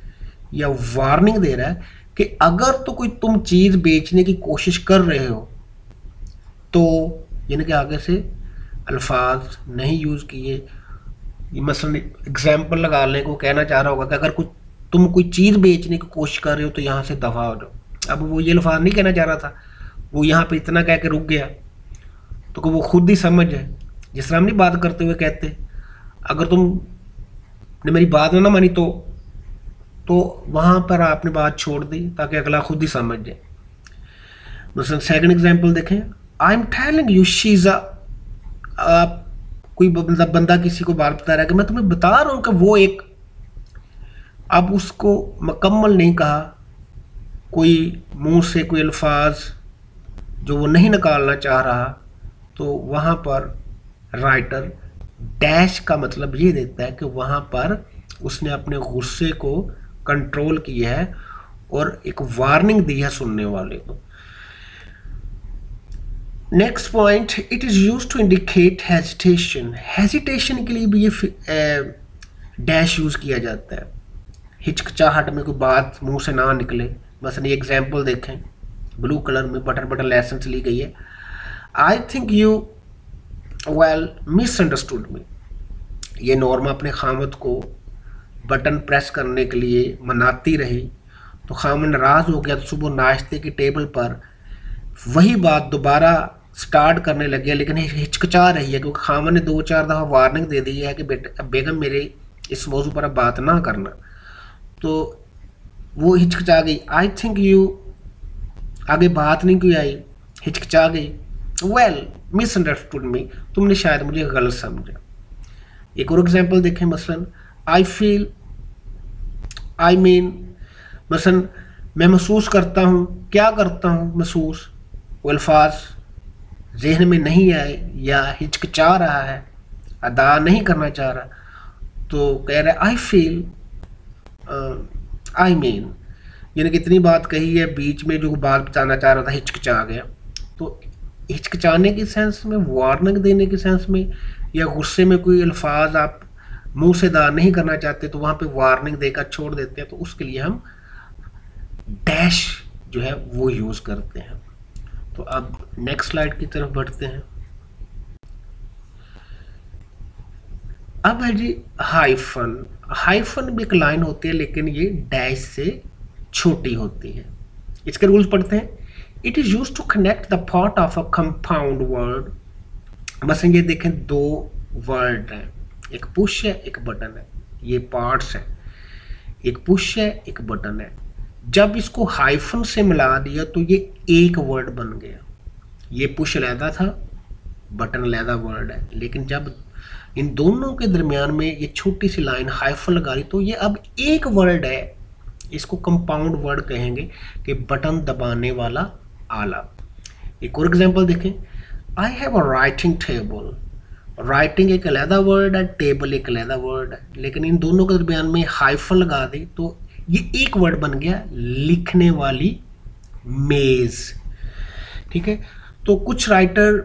A: या वार्निंग दे रहा है कि अगर तो कोई तुम चीज़ बेचने की कोशिश कर रहे हो तो, यानी कि आगे से अल्फाज नहीं यूज़ किए। मसलन एग्जाम्पल लगा लें को कहना चाह रहा होगा कि अगर तुम कोई चीज़ बेचने की कोशिश कर रहे हो तो यहाँ से दफ़ा हो जाओ। अब वो ये अल्फाज नहीं कहना चाह रहा था, वो यहाँ पे इतना कह के रुक गया तो वो खुद ही समझ जाए। जिस तरह हम नहीं बात करते हुए कहते अगर तुमने मेरी बात ना मानी तो वहाँ पर आपने बात छोड़ दी ताकि अगला खुद ही समझ जाए। मसलन सेकंड एग्जांपल देखें, I am telling you she's कोई बंदा किसी को बात बता रहा है कि मैं तुम्हें बता रहा हूँ कि वो एक, अब उसको मुकम्मल नहीं कहा, कोई मुंह से कोई अल्फाज जो वो नहीं निकालना चाह रहा, तो वहाँ पर राइटर डैश का मतलब ये देता है कि वहाँ पर उसने अपने गुस्से को कंट्रोल किया है और एक वार्निंग दी है सुनने वाले को। Next point, it is used to indicate hesitation. Hesitation के लिए भी ये डैश यूज़ किया जाता है। हिचकिचाहट में कोई बात मुंह से ना निकले। मसलन ये एग्जाम्पल देखें, ब्लू कलर में बटन बटन लेसन ली गई है। I think you well misunderstood me. ये नॉर्मा अपने खामद को बटन प्रेस करने के लिए मनाती रही, तो खामद नाराज़ हो गया, तो सुबह नाश्ते की टेबल पर वही बात दोबारा स्टार्ट करने लग गया, लेकिन हिचकिचा रही है क्योंकि खामद ने 2-4 दफ़ा वार्निंग दे दी है कि बेगम मेरे इस मौजू पर अब बात ना करना। तो वो हिचकिचा गई। आई थिंक यू, आगे बात नहीं कोई आई, हिचकिचा गई। वेल मिसअंडरस्टूड मी, तुमने शायद मुझे गलत समझा। एक और एग्जाम्पल देखें, मसलन आई फील, आई मीन, मसलन मैं महसूस करता हूँ, क्या करता हूँ महसूस, वो अल्फाज जहन में नहीं आए या हिचकिचा रहा है, अदा नहीं करना चाह रहा, तो कह रहा है आई फील, आई मीन, यानी कि इतनी बात कही है, बीच में जो बात बताना चाह रहा था हिचकिचा गया। तो हिचकिचाने की सेंस में, वार्निंग देने की सेंस में, या गुस्से में कोई अल्फाज आप मुंह से अदा नहीं करना चाहते तो वहाँ पे वार्निंग देकर छोड़ देते हैं, तो उसके लिए हम डैश जो है वो यूज़ करते हैं। तो अब नेक्स्ट स्लाइड की तरफ बढ़ते हैं। अब है जी हाइफन। हाइफन भी एक लाइन होती है, लेकिन ये डैश से छोटी होती है। इसके रूल्स पढ़ते हैं। It is use to connect the part of a compound word. बस ये देखें, 2 वर्ड हैं, एक पुश है एक बटन है, ये पार्ट्स हैं, एक पुश है एक बटन है। जब इसको हाइफन से मिला दिया तो ये एक वर्ड बन गया। ये पुश अलहदा था, बटन अलहदा वर्ड है, लेकिन जब इन दोनों के दरमियान में ये छोटी सी लाइन हाइफन लगा दी तो ये अब एक वर्ड है। इसको कंपाउंड वर्ड कहेंगे कि बटन दबाने वाला आला। एक और एग्जांपल देखें, I have a writing table. Writing एक अलहदा वर्ड है, टेबल एक अलहदा वर्ड है, लेकिन इन दोनों के दरमियान में हाइफन लगा दी तो ये एक वर्ड बन गया, लिखने वाली मेज। ठीक है, तो कुछ राइटर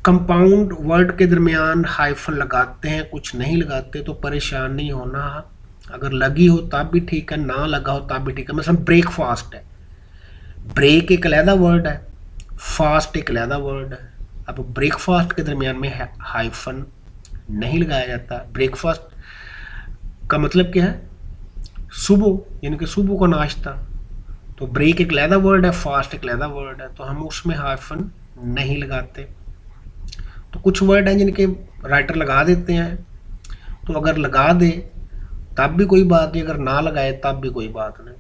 A: कंपाउंड वर्ड के दरमियान हाइफन लगाते हैं, कुछ नहीं लगाते, तो परेशान नहीं होना। अगर लगी हो तब भी ठीक है, ना लगा हो तब भी ठीक है। मतलब ब्रेकफास्ट है, ब्रेक एक अलहदा वर्ड है, फास्ट एक अलहदा वर्ड है। अब ब्रेकफास्ट के दरमियान में हाइफन नहीं लगाया जाता। ब्रेकफास्ट का मतलब क्या है, सुबह, यानी कि सुबह का नाश्ता। तो ब्रेक एक अलहदा वर्ड है, फास्ट एक अलहदा वर्ड है, तो हम उसमें हाइफन नहीं लगाते। तो कुछ वर्ड हैं जिनके राइटर लगा देते हैं, तो अगर लगा दे तब भी कोई बात नहीं, अगर ना लगाए तब भी कोई बात नहीं।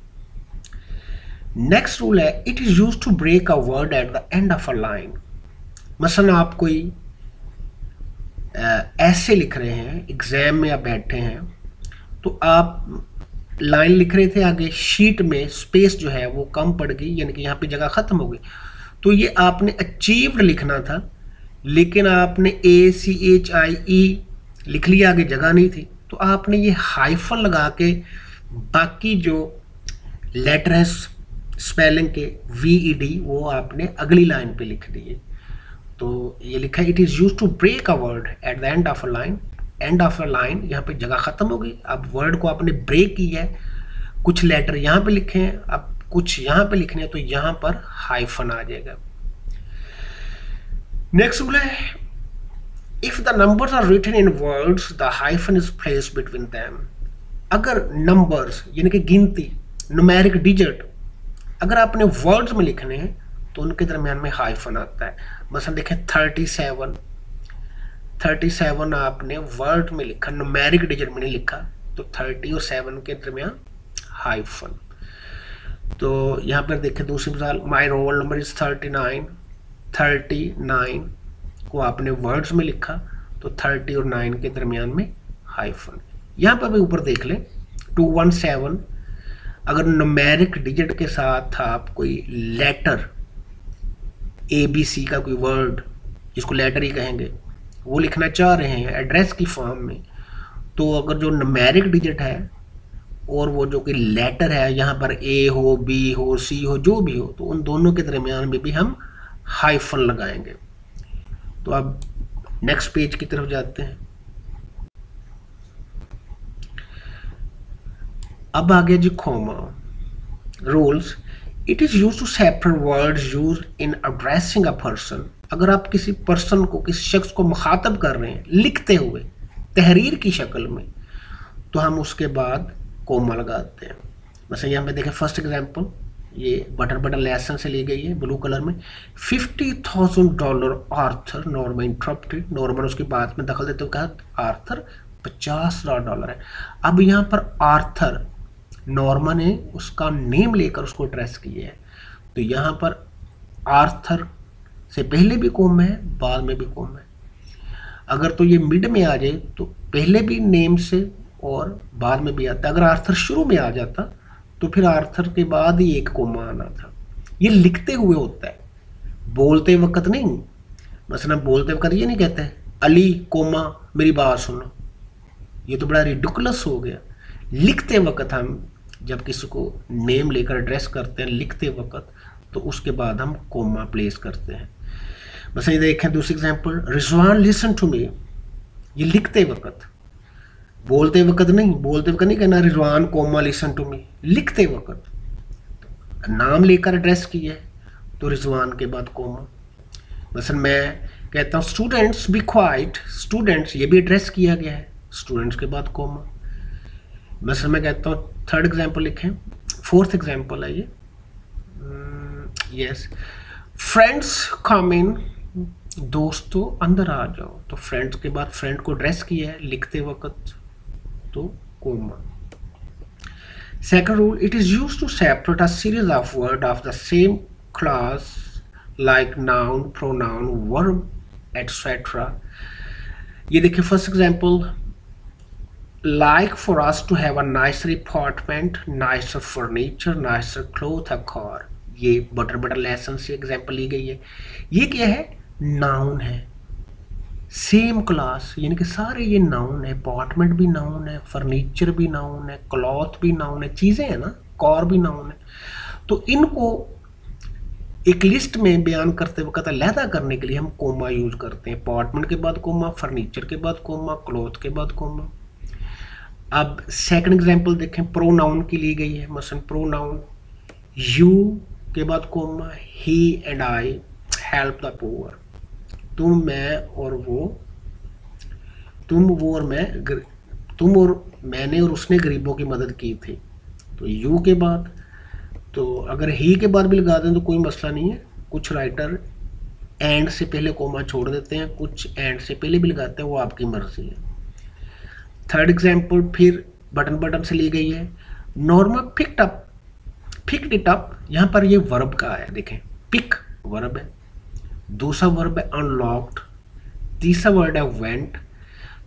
A: नेक्स्ट रूल है, it is use to break a word at the end of a line. मसलन आप कोई ऐसे लिख रहे हैं, एग्जाम में आप बैठे हैं, तो आप लाइन लिख रहे थे, आगे शीट में स्पेस जो है वो कम पड़ गई, यानी कि यहाँ पे जगह ख़त्म हो गई, तो ये आपने अचीव्ड लिखना था, लेकिन आपने ACHIE लिख लिया, आगे जगह नहीं थी, तो आपने ये हाइफन लगा के बाकी जो लेटर है स्पेलिंग के VED वो आपने अगली लाइन पे लिख दिए। तो ये लिखा है, it is use to break a word at the end of a line. End of a line, यहाँ पे जगह ख़त्म हो गई, अब वर्ड को आपने ब्रेक किया है, कुछ लेटर यहाँ पे लिखे हैं, अब कुछ यहाँ पे लिखने हैं, तो यहाँ पर हाइफन आ जाएगा। नेक्स्ट रूल है, if the numbers are written in words the hyphen is placed between them. अगर नंबर्स यानी कि गिनती, न्यूमेरिक डिजिट, अगर आपने वर्ड्स में लिखने हैं तो उनके दरमियान में हाइफन आता है। मसलन देखें 37 आपने वर्ड में लिखा, न्यूमेरिक डिजिट में नहीं लिखा, तो 30 और 7 के दरमियान हाइफन। तो यहाँ पर देखें दूसरी मिसाल, माई रोल नंबर इज 39 को आपने वर्ड्स में लिखा, तो 30 और 9 के दरमियान में हाइफन। यहाँ पर भी ऊपर देख लें 217, अगर न्यूमेरिक डिजिट के साथ आप कोई लेटर ABC का कोई वर्ड, जिसको लेटर ही कहेंगे, वो लिखना चाह रहे हैं एड्रेस की फॉर्म में, तो अगर जो न्यूमेरिक डिजिट है और वो जो कि लेटर है, यहाँ पर A हो, B हो, C हो, जो भी हो, तो उन दोनों के दरमियान में भी हम हाइफन लगाएंगे। तो अब नेक्स्ट पेज की तरफ जाते हैं। अब आगे जी comma rules. It is use to separate words use in addressing a person. अगर आप किसी पर्सन को, किसी शख्स को मुखातब कर रहे हैं लिखते हुए तहरीर की शक्ल में, तो हम उसके बाद कोमा लगाते हैं। वैसे यहाँ पे देखें फर्स्ट एग्जांपल, ये बटन बटन लेसन से ली गई है ब्लू कलर में। $50,000 आर्थर नॉर्मा इंटरप्टेड। नॉर्मा उसकी बात में दखल देते हुए कहा आर्थर $50,000 है। अब यहाँ पर आर्थर नॉर्मा ने उसका नेम लेकर उसको एड्रेस किया है, तो यहाँ पर आर्थर से पहले भी कोम है, बाद में भी कोम है। अगर तो ये मिड में आ जाए तो पहले भी नेम से और बाद में भी आता। अगर आर्थर शुरू में आ जाता तो फिर आर्थर के बाद ही एक कोमा आना था। ये लिखते हुए होता है, बोलते वक्त नहीं। मसलन बोलते वक्त ये नहीं कहते अली कोमा मेरी बात सुनो, ये तो बड़ा रिडिकुलस हो गया। लिखते वक्त हम जब किसी को नेम लेकर एड्रेस करते हैं लिखते वक्त, तो उसके बाद हम कोमा प्लेस करते हैं। बस ये देखें दूसरी example, Rizwan listen to me. ये लिखते वक्त, बोलते वक्त नहीं। बोलते वक्त नहीं कहना Rizwan comma listen to me, लिखते वक्त नाम लेकर एड्रेस किया है तो रिजवान के बाद कोमा। मसलन मैं कहता हूँ स्टूडेंट्स बी क्वाइट, स्टूडेंट्स ये भी एड्रेस किया गया है, स्टूडेंट्स के बाद कोमा। मसलन मैं कहता हूँ थर्ड एग्जांपल लिखें, फोर्थ एग्जांपल है ये, यस फ्रेंड्स कम इन, दोस्तों अंदर आ जाओ। तो फ्रेंड्स के बाद फ्रेंड को एड्रेस किया है लिखते वक्त, तो comma. Second rule, it is used to separate a series of word of the same class like noun, pronoun, verb etcetera. ये देखिए first example, like for us to have a nicer apartment, nicer furniture, nicer cloth, a car. ये बटर बटर लेसन से एग्जांपल ली गई है। ये क्या है? नाउन है। सेम क्लास यानी कि सारे ये नाउन है, अपार्टमेंट भी नाउन है, फर्नीचर भी नाउन है, क्लॉथ भी नाउन है, चीज़ें हैं ना, कार भी नाउन है। तो इनको एक लिस्ट में बयान करते वक्त अलहदा करने के लिए हम कोमा यूज करते हैं। अपार्टमेंट के बाद कोमा, फर्नीचर के बाद कोमा, क्लॉथ के बाद कोमा। अब सेकंड एग्जांपल देखें, प्रोनाउन की ली गई है। मसलन प्रोनाउन, यू के बाद comma, he and I help the poor. तुम, मैं और वो, तुम, वो और मैं, तुम और मैंने और उसने गरीबों की मदद की थी। तो यू के बाद, तो अगर ही के बाद भी लगा दें तो कोई मसला नहीं है। कुछ राइटर एंड से पहले कोमा छोड़ देते हैं, कुछ एंड से पहले भी लगाते हैं, वो आपकी मर्जी है। थर्ड एग्जाम्पल फिर बटन बटन से ली गई है। Norma picked up, picked it up, यहाँ पर ये वर्ब का है। देखें पिक वर्ब है, दूसरा वर्ब है अनलॉक्ड, तीसरा वर्ड है वेंट।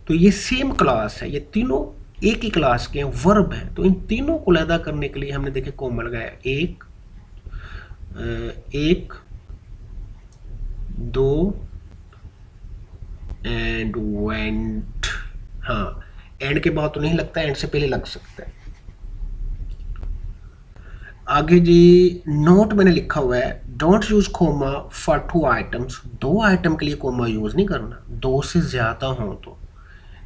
A: तो ये सेम क्लास है, ये तीनों एक ही क्लास के हैं, वर्ब हैं। तो इन तीनों को अलहदा करने के लिए हमने देखे कोमा लगाया, एक, एक, दो एंड वेंट। हाँ, एंड के बाद तो नहीं लगता, एंड से पहले लग सकता है। आगे जी नोट मैंने लिखा हुआ है, don't use comma for 2 items. 2 item के लिए कोमा यूज नहीं करना, 2 से ज्यादा हो तो।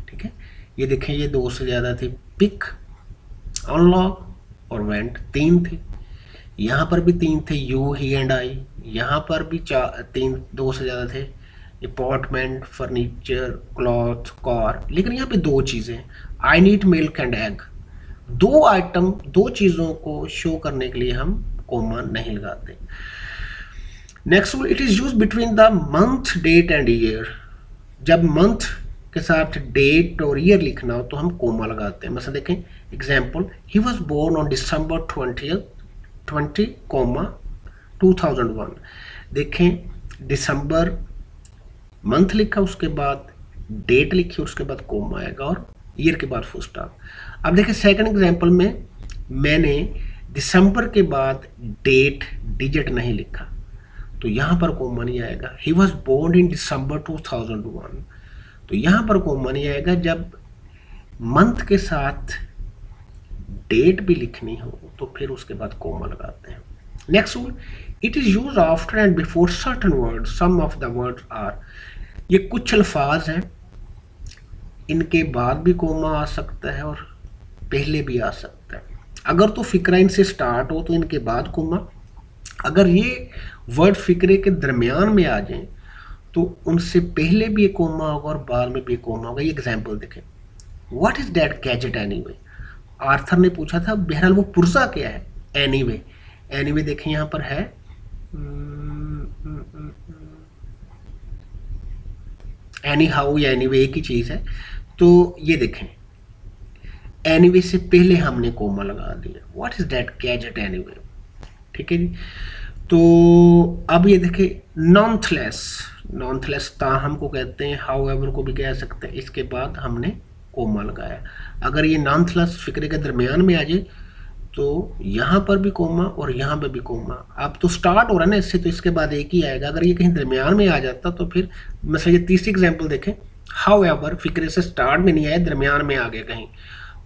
A: ठीक है, ये देखें ये 2 से ज्यादा थी, पिक, अनलॉक और वेंट 3 थे। यहाँ पर भी 3 थे, यू, ही एंड आई। यहाँ पर भी 2 से ज्यादा थे, अपार्टमेंट, फर्नीचर, क्लॉथ, कार। लेकिन यहाँ पे 2 चीजें, I need milk and egg. 2 item, 2 चीजों को शो करने के लिए हम कोमा नहीं लगाते। Next rule, it is use between the month, date and year. जब मंथ के साथ डेट और ईयर लिखना हो तो हम कोमा लगाते हैं। मतलब देखें example, he was born on December 20, 2001। देखें दिसंबर मंथ लिखा, उसके बाद डेट लिखी, उसके बाद कोमा आएगा और ईयर के बाद फुल स्टॉप। अब देखिए सेकंड एग्जांपल में मैंने दिसंबर के बाद डेट डिजिट नहीं लिखा, तो यहाँ पर कोमा नहीं आएगा। He was born in December 2001, तो यहाँ पर कोमा नहीं आएगा। जब मंथ के साथ डेट भी लिखनी हो तो फिर उसके बाद कोमा लगाते हैं। Next rule, it is use after and before certain word, some of the words are. ये कुछ अल्फाज हैं, इनके बाद भी कोमा आ सकता है और पहले भी आ सकता है। अगर तो फिक्रा इनसे स्टार्ट हो तो इनके बाद कोमा, अगर ये वर्ड फिक्रे के दरमियान में आ जाए तो उनसे पहले भी एक कोमा होगा और बाद में भी एक कोमा होगा। ये एग्जाम्पल देखें, what is that gadget anyway. Arthur ने पूछा था बहरहाल वो पुर्जा क्या है। एनीवे, एनीवे देखें यहाँ पर है एनी हाउ या एनीवे एक ही चीज है। तो ये देखें एनीवे से पहले हमने कोमा लगा दिया, what is that gadget anyway. ठीक है जी। तो अब ये देखें नॉनथलेस, नॉनथलेस ताहम को कहते हैं, हाउएवर को भी कह सकते हैं। इसके बाद हमने कोमा लगाया। अगर ये नॉनथलेस फिक्रे के दरमियान में आ जाए तो यहाँ पर भी कोमा और यहाँ पर भी कोमा। अब तो स्टार्ट हो रहा है ना इससे, तो इसके बाद एक ही आएगा। अगर ये कहीं दरमियान में आ जाता तो फिर मतलब ये तीसरी एग्जाम्पल देखें, हाउएवर फिक्रे से स्टार्ट में नहीं आया, दरमियान में आ गया कहीं,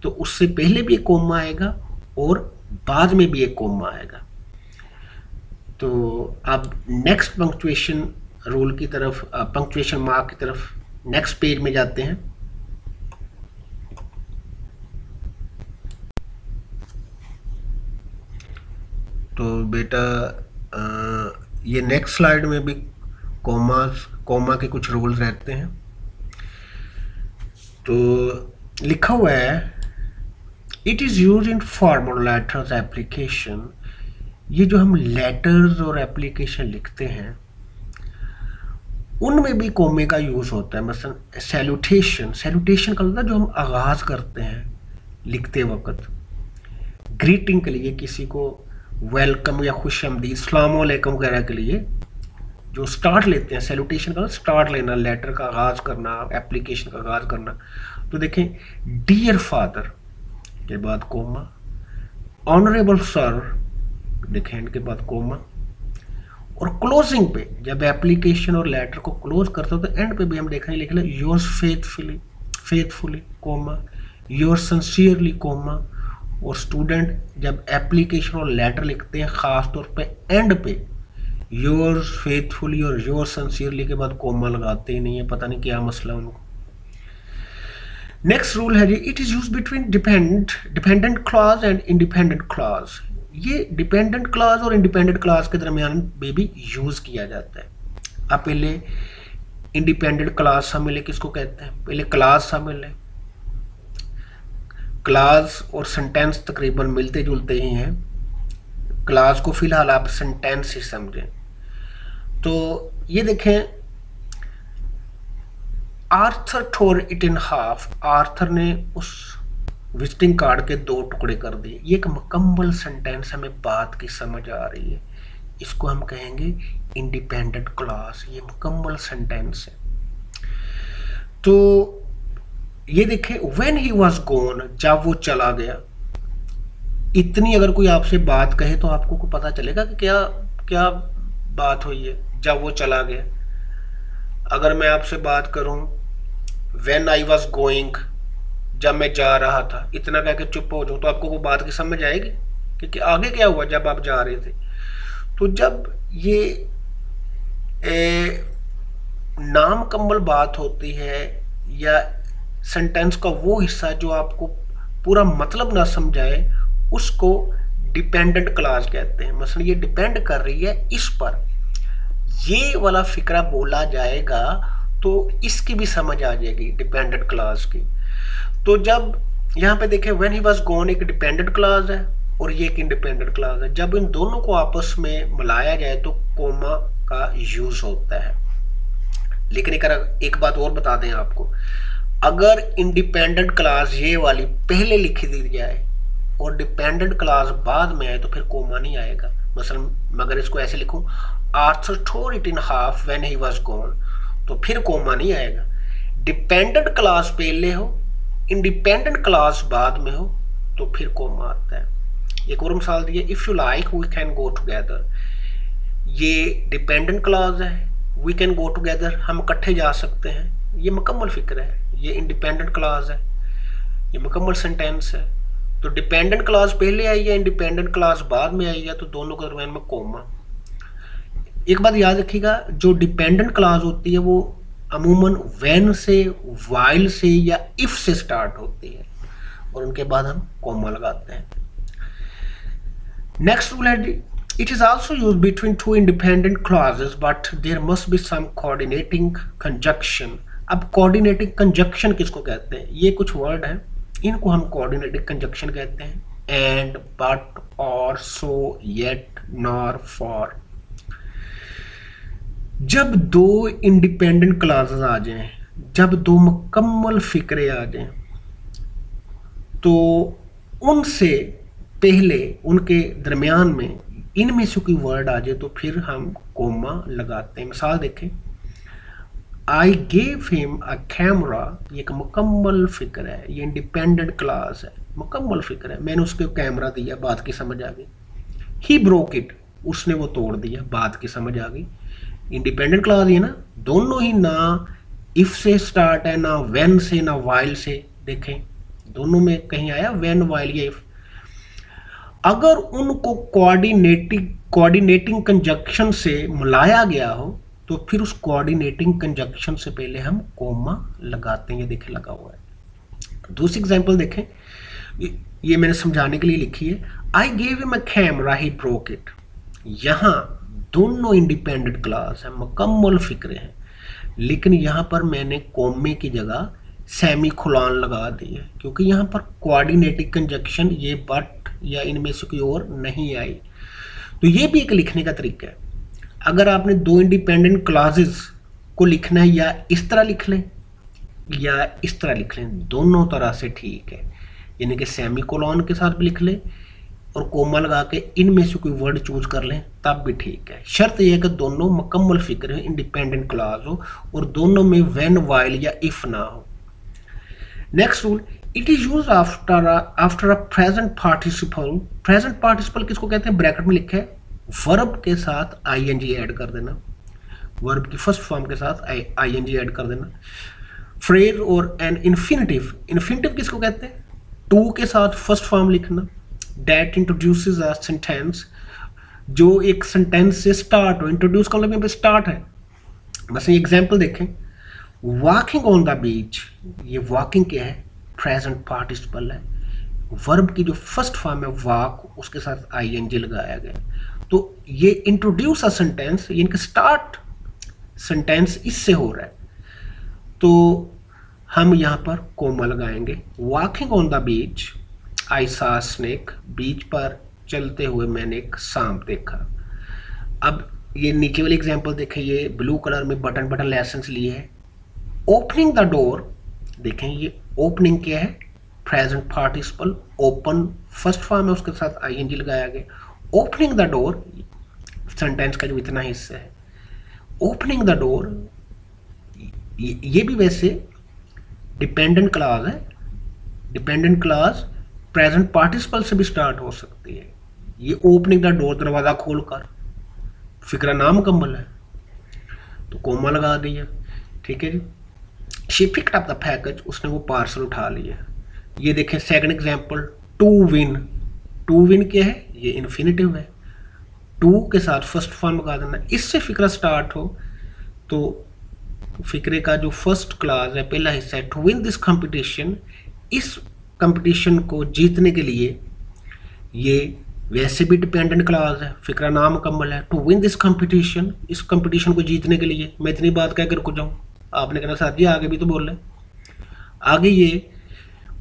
A: तो उससे पहले भी एक कोमा आएगा और बाद में भी एक कोमा आएगा। तो अब नेक्स्ट पंक्चुएशन रूल की तरफ, पंक्चुएशन मार्क की तरफ नेक्स्ट पेज में जाते हैं। तो बेटा ये नेक्स्ट स्लाइड में भी कोमा के कुछ रूल्स रहते हैं। तो लिखा हुआ है it is use in formal letters application. ये जो हम लेटर्स और एप्लीकेशन लिखते हैं उनमें भी कोमे का यूज होता है। मसलन सैल्यूटेशन, सैल्यूटेशन का मतलब जो हम आगाज करते हैं लिखते वक्त, ग्रीटिंग के लिए किसी को वेलकम या खुशामदीद अस्सलाम वालेकुम वगैरह के लिए जो स्टार्ट लेते हैं, सैल्यूटेशन का स्टार्ट लेना, लेटर का आगाज करना, एप्लीकेशन का आगाज करना। तो देखें डियर फादर के बाद कोमा, ऑनरेबल सर देखें इनके बाद कोमा, और क्लोजिंग पे जब एप्लीकेशन और लेटर को क्लोज करते हो तो एंड पे भी हम देख रहे हैं लिख लें yours faithfully comma, yours sincerely comma. और स्टूडेंट जब एप्लीकेशन और लेटर लिखते हैं खास तौर पे एंड पे योर्स फेथफुली और योर्स सिंसियरली के बाद कोमा लगाते ही नहीं है, पता नहीं क्या मसला उनको। नेक्स्ट रूल है जी it is use between dependent clause and independent clause. ये डिपेंडेंट क्लॉज और इंडिपेंडेंट क्लॉज के दरमियान में भी यूज किया जाता है। अब पहले इंडिपेंडेंट क्लॉज शामिल है, किसको कहते हैं, पहले क्लॉज शामिल है। क्लॉज और सेंटेंस तकरीबन मिलते जुलते ही हैं। क्लॉज को फिलहाल आप सेंटेंस ही समझें। तो ये देखें Arthur tore it in half, Arthur ने उस विजिटिंग कार्ड के 2 टुकड़े कर दिए। ये एक मुकम्मल सेंटेंस, हमें बात की समझ आ रही है, इसको हम कहेंगे इंडिपेंडेंट क्लॉज। ये मुकम्मल सेंटेंस है। तो ये देखें व्हेन ही वाज गोन, जब वो चला गया। इतनी अगर कोई आपसे बात कहे तो आपको को पता चलेगा कि क्या क्या बात हुई है जब वो चला गया। अगर मैं आपसे बात करूं व्हेन आई वाज गोइंग, जब मैं जा रहा था, इतना कह के चुप हो जाऊं तो आपको वो बात की समझ आएगी कि आगे क्या हुआ जब आप जा रहे थे। तो जब ये नामुकम्मल बात होती है या सेंटेंस का वो हिस्सा जो आपको पूरा मतलब ना समझाए, उसको डिपेंडेंट क्लॉज कहते हैं। मसलन ये डिपेंड कर रही है इस पर, ये वाला फिक्रा बोला जाएगा तो इसकी भी समझ आ जाएगी डिपेंडेंट क्लॉज की। तो जब यहाँ पे देखें व्हेन ही वाज गोन एक डिपेंडेंट क्लॉज है और ये एक इंडिपेंडेंट क्लॉज है। जब इन दोनों को आपस में मिलाया जाए तो कोमा का यूज होता है। लेकिन एक बात और बता दें आपको, अगर इंडिपेंडेंट क्लॉज ये वाली पहले लिखी दी जाए और डिपेंडेंट क्लॉज बाद में आए तो फिर कोमा नहीं आएगा। मसलन मगर इसको ऐसे लिखूं Arthur tore it in half when he was gone, तो फिर कोमा नहीं आएगा। डिपेंडेंट क्लॉज पहले हो, इंडिपेंडेंट क्लॉज बाद में हो तो फिर कोमा आता है। एक और मिसाल दी है, if you like we can go together. ये डिपेंडेंट क्लॉज है, वी कैन गो टुगेदर, हम इकट्ठे जा सकते हैं, ये मुकम्मल फिक्र है। ये इंडिपेंडेंट क्लॉज है, ये मुकम्मल सेंटेंस है। तो डिपेंडेंट क्लॉज पहले आई है, इंडिपेंडेंट क्लॉज बाद में आई है, तो दोनों के दरमियान में कोमा। एक बात याद रखिएगा, जो डिपेंडेंट क्लॉज होती है वो अमूमन व्हेन से, व्हाइल से या इफ से स्टार्ट होती है और उनके बाद हम कोमा लगाते हैं। नेक्स्ट रूल है, it is also used between two independent clauses but there must be some coordinating conjunction. अब coordinating conjunction किसको कहते हैं? ये कुछ वर्ड हैं, इनको हम coordinating conjunction कहते हैं. And, but, or, so, yet, nor, for. जब दो इंडिपेंडेंट क्लासेस आ जाएं, जब दो मुकम्मल फिक्रे आ जाएं, तो उनसे पहले उनके दरमियान में इनमें से कोई वर्ड आ जाए तो फिर हम कोमा लगाते हैं. मिसाल देखें, I gave him a camera, ये एक मुकम्मल फिक्र है, ये इंडिपेंडेंट क्लास है, मुकम्मल फिक्र है. मैंने उसको कैमरा दिया, बात की समझ आ गई. ही ब्रोक इट, उसने वो तोड़ दिया, बात की समझ आ गई. इंडिपेंडेंट क्लास है ना, दोनों ही ना इफ से स्टार्ट है, ना व्हेन से, ना वाइल से. देखें दोनों में कहीं आया व्हेन, वाइल या इफ. अगर उनको कोऑर्डिनेटिंग कंजक्शन से मिलाया गया हो तो फिर उस कोऑर्डिनेटिंग कंजक्शन से पहले हम कोमा लगाते हैं. ये देखें लगा हुआ है. दूसरी एग्जांपल देखें, ये मैंने समझाने के लिए लिखी है. I gave him a camera, he broke it. यहाँ दोनों इंडिपेंडेंट क्लास है, मुकम्मल फिक्रे हैं, लेकिन यहाँ पर मैंने कोमे की जगह सेमी कोलन लगा दी है क्योंकि यहाँ पर कोऑर्डिनेटिंग कंजक्शन ये बट या इनमें से कोई और नहीं आई. तो ये भी एक लिखने का तरीका है. अगर आपने दो इंडिपेंडेंट क्लासेस को लिखना है, या इस तरह लिख लें या इस तरह लिख लें, दोनों तरह से ठीक है. यानी कि सेमी कोलन के साथ भी लिख लें और कोमा लगा के इनमें से कोई वर्ड चूज कर लें, तब भी ठीक है. शर्त यह है कि दोनों मुकम्मल फिक्र है, इंडिपेंडेंट क्लास हो और दोनों में व्हेन, वाइल या इफ ना हो. Next rule, it is use after a present participle. Present participle किसको कहते हैं? ब्रैकेट में लिखा है, वर्ब के साथ आईएनजी ऐड कर देना, वर्ब की फर्स्ट फॉर्म के साथ आईएनजी ऐड कर देना. फ्रेज और एन इन्फिनिटिव. इन्फिनिटिव किसको कहते हैं? टू के साथ फर्स्ट फॉर्म लिखना. दैट इंट्रोड्यूसेस अ सेंटेंस, जो एक सेंटेंस से स्टार्ट हो. इंट्रोड्यूस का मतलब स्टार्ट है. बस ये एग्जाम्पल देखें, वॉकिंग ऑन द बीच, ये वॉकिंग क्या है? प्रेजेंट पार्टिसिपल है. वर्ब की जो फर्स्ट फॉर्म है वॉक, उसके साथ आईएनजी लगाया गया. तो ये इंट्रोड्यूस अ सेंटेंस, यानी स्टार्ट सेंटेंस इससे हो रहा है, तो हम यहाँ पर कोमा लगाएंगे. Walking on the beach, I saw snake, beach पर चलते हुए मैंने एक सांप देखा. अब ये नीचे वाली एग्जांपल देखें, ये ब्लू कलर में बटन लेसन्स लिए है. ओपनिंग द डोर, देखें ये ओपनिंग क्या है? Present participle. Open first form है, उसके साथ आईएनजी लगाया गया. ओपनिंग द डोर, सेंटेंस का जो इतना हिस्सा है, ओपनिंग द डोर, ये भी वैसे डिपेंडेंट क्लास है. डिपेंडेंट क्लास प्रेजेंट पार्टिसिपल से भी स्टार्ट हो सकती है. ये ओपनिंग द डोर, दरवाजा खोलकर, फिक्रा नामुकम्मल है तो कोमा लगा दिया. ठीक है जी. She picked up the package, उसने वो पार्सल उठा लिया. ये देखें second example, to win. To win क्या है? ये इन्फिनिटिव है. टू के साथ फर्स्ट फॉर्म लगा देना. इससे फिक्रा स्टार्ट हो तो फिक्रे का जो फर्स्ट क्लास है, पहला हिस्सा है, टू विन दिस कंपटीशन, इस कंपटीशन को जीतने के लिए, ये वैसे भी डिपेंडेंट क्लास है, फिक्रा नामुकम्मल है. टू विन दिस कंपटीशन, इस कंपटीशन को जीतने के लिए. मैं इतनी बात कहकर रुक जाऊँ, आपने कहना साथ जी आगे भी तो बोल रहे. आगे ये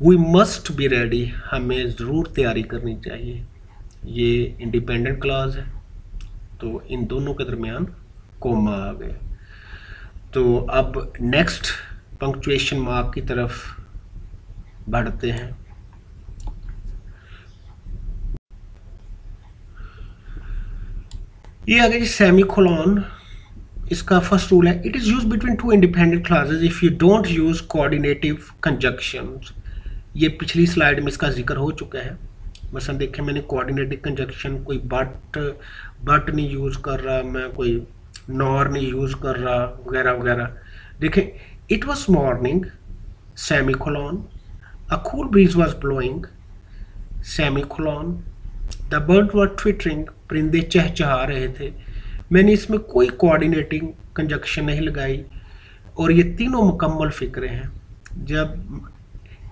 A: वी मस्ट बी रेडी, हमें ज़रूर तैयारी करनी चाहिए. ये इंडिपेंडेंट क्लास है तो इन दोनों के दरमियान कोमा आ गया. तो अब नेक्स्ट पंक्चुएशन मार्क की तरफ बढ़ते हैं. ये आगे जी सेमी कोलन, इसका फर्स्ट रूल है, it is use between two independent classes if you don't use coordinative conjunctions. ये पिछली स्लाइड में इसका जिक्र हो चुका है. मसलन देखें, मैंने कोऑर्डिनेटिव कंजक्शन, कोई बट नहीं यूज़ कर रहा मैं, कोई नॉर नहीं यूज़ कर रहा, वगैरह वगैरह. देखें, it was morning, semi colon, a cool bridge was blowing, semi colon, the bird were twittering, परिंदे चहचहा रहे थे. मैंने इसमें कोई कोऑर्डिनेटिंग कंजक्शन नहीं लगाई और ये तीनों मुकम्मल फिक्रे हैं. जब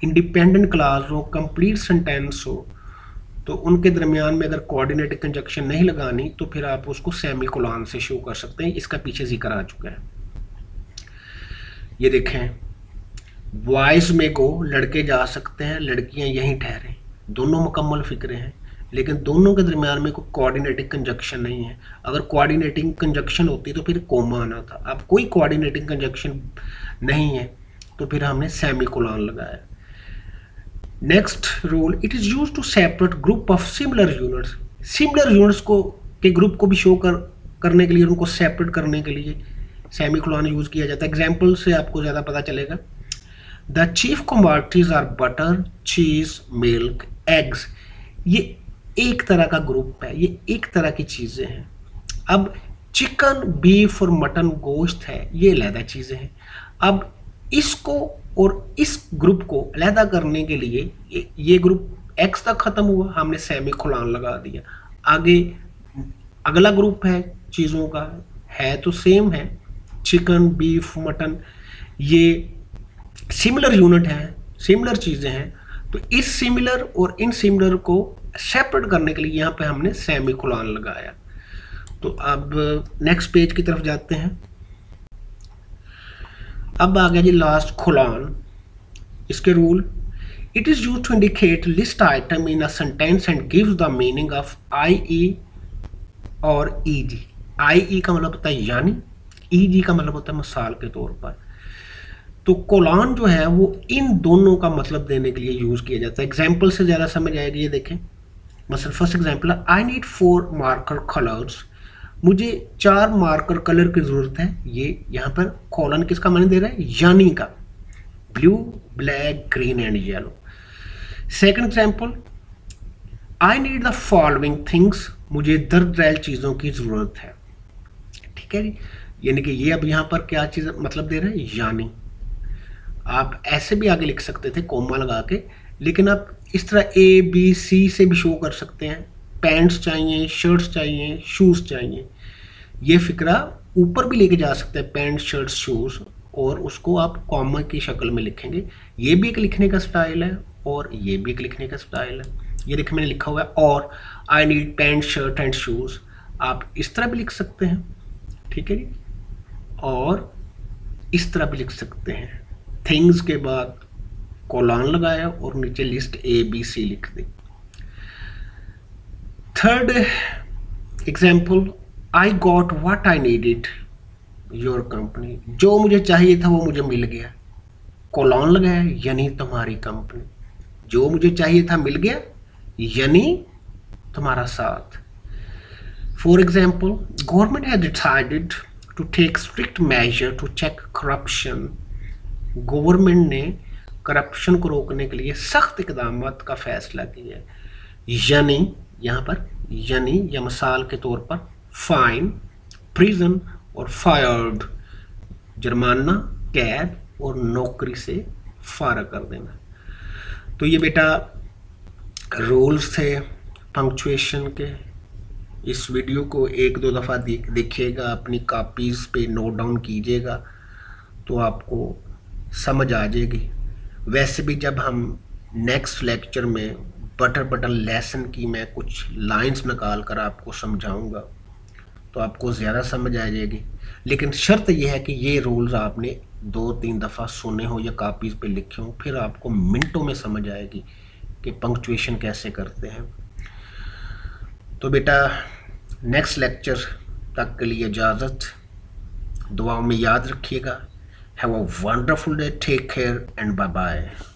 A: इंडिपेंडेंट क्लास हो, कंप्लीट सेंटेंस हो, तो उनके दरमियान में अगर कोऑर्डिनेटिंग कंजक्शन नहीं लगानी तो फिर आप उसको सेमीकोलन से शो कर सकते हैं। इसका पीछे जिक्र आ चुका है। ये देखें, बॉयज में गो, लड़के जा सकते हैं, लड़कियां यहीं ठहरे, दोनों मुकम्मल फिक्रे हैं, लेकिन दोनों के दरमियान में कोई कोऑर्डिनेटिंग कंजक्शन नहीं है। अगर कोऑर्डिनेटिंग कंजक्शन होती तो फिर कोमा आना था। अब कोई कोऑर्डिनेटिंग कंजक्शन नहीं है तो फिर हमने सेमीकोलन लगाया। Next rule, it is used to separate group of similar units. Similar units को के ग्रुप को भी शो करने के लिए, उनको सेपरेट करने के लिए सेमीकोलन यूज किया जाता है। एग्जाम्पल से आपको ज़्यादा पता चलेगा। The chief commodities are butter, cheese, milk, eggs. ये एक तरह का ग्रुप है, ये एक तरह की चीज़ें हैं। अब चिकन, बीफ और मटन गोश्त है, ये अलहदा चीज़ें हैं। अब इसको और इस ग्रुप को अलहदा करने के लिए ये ग्रुप एक्स तक ख़त्म हुआ, हमने सेमीकोलन लगा दिया। आगे अगला ग्रुप है चीज़ों का, है तो सेम है, चिकन, बीफ, मटन, ये सिमिलर यूनिट हैं, सिमिलर चीज़ें हैं। तो इस सिमिलर और इन सिमिलर को सेपरेट करने के लिए यहाँ पे हमने सेमीकोलन लगाया। तो अब नेक्स्ट पेज की तरफ जाते हैं। अब आ गया जी लास्ट कोलन। इसके rule, it is used to indicate list item in a sentence and gives the meaning of I और ई। आई का मतलब होता है यानी, ई का मतलब होता है मिसाल के तौर पर। तो कोलन जो है वो इन दोनों का मतलब देने के लिए यूज किया जाता है। एग्जाम्पल से ज़्यादा समझ आएगी। ये देखें, मतलब फर्स्ट एग्जाम्पल है, आई नीड 4 मार्कर कलर्स। मुझे 4 मार्कर कलर की ज़रूरत है। ये यहाँ पर कोलन किसका माने दे रहा है, यानी का, blue, black, green and yellow. Second example, I need the following things. मुझे दर्ज चीज़ों की ज़रूरत है। ठीक है जी, यानी कि ये अब यहाँ पर क्या चीज़ मतलब दे रहा है, यानी। आप ऐसे भी आगे लिख सकते थे कोमा लगा के, लेकिन आप इस तरह ए बी सी से भी शो कर सकते हैं। पैंट्स चाहिए, शर्ट्स चाहिए, शूज़ चाहिए, ये फिक्रा ऊपर भी लेके जा सकते हैं, पैंट, शर्ट्स, शूज़, और उसको आप कॉमा की शक्ल में लिखेंगे। ये भी एक लिखने का स्टाइल है और ये भी एक लिखने का स्टाइल है। ये देखिए मैंने लिखा हुआ है, और I need pant, shirt and shoes. आप इस तरह भी लिख सकते हैं, ठीक है जी, और इस तरह भी लिख सकते हैं। थिंग्स के बाद कोलन लगाया और नीचे लिस्ट ए बी सी लिख दी। Third example, I got what I needed your company. जो मुझे चाहिए था वो मुझे मिल गया। कोलन लगाया यानी तुम्हारी कंपनी। जो मुझे चाहिए था मिल गया यानी तुम्हारा साथ। For example, government has decided to take strict measure to check corruption. Government ने करप्शन को रोकने के लिए सख्त इकदाम का फैसला किया। यानी यहाँ पर यानी या मिसाल के तौर पर फाइन, प्रिजन और फायर्ड, जुर्माना, कैद और नौकरी से फारग कर देना। तो ये बेटा रूल्स थे पंक्चुएशन के। इस वीडियो को 1-2 दफ़ा देखिएगा, अपनी कॉपीज़ पे नोट डाउन कीजिएगा तो आपको समझ आ जाएगी। वैसे भी जब हम नेक्स्ट लेक्चर में बटर लेसन की मैं कुछ लाइंस निकाल कर आपको समझाऊंगा तो आपको ज़्यादा समझ आ जाएगी। लेकिन शर्त यह है कि ये रूल्स आपने 2-3 दफ़ा सुने हो या कॉपीज़ पे लिखे हो, फिर आपको मिनटों में समझ आएगी कि पंक्चुएशन कैसे करते हैं। तो बेटा नेक्स्ट लेक्चर तक के लिए इजाज़त, दुआओं में याद रखिएगा। Have a wonderful day. Take care and bye-bye.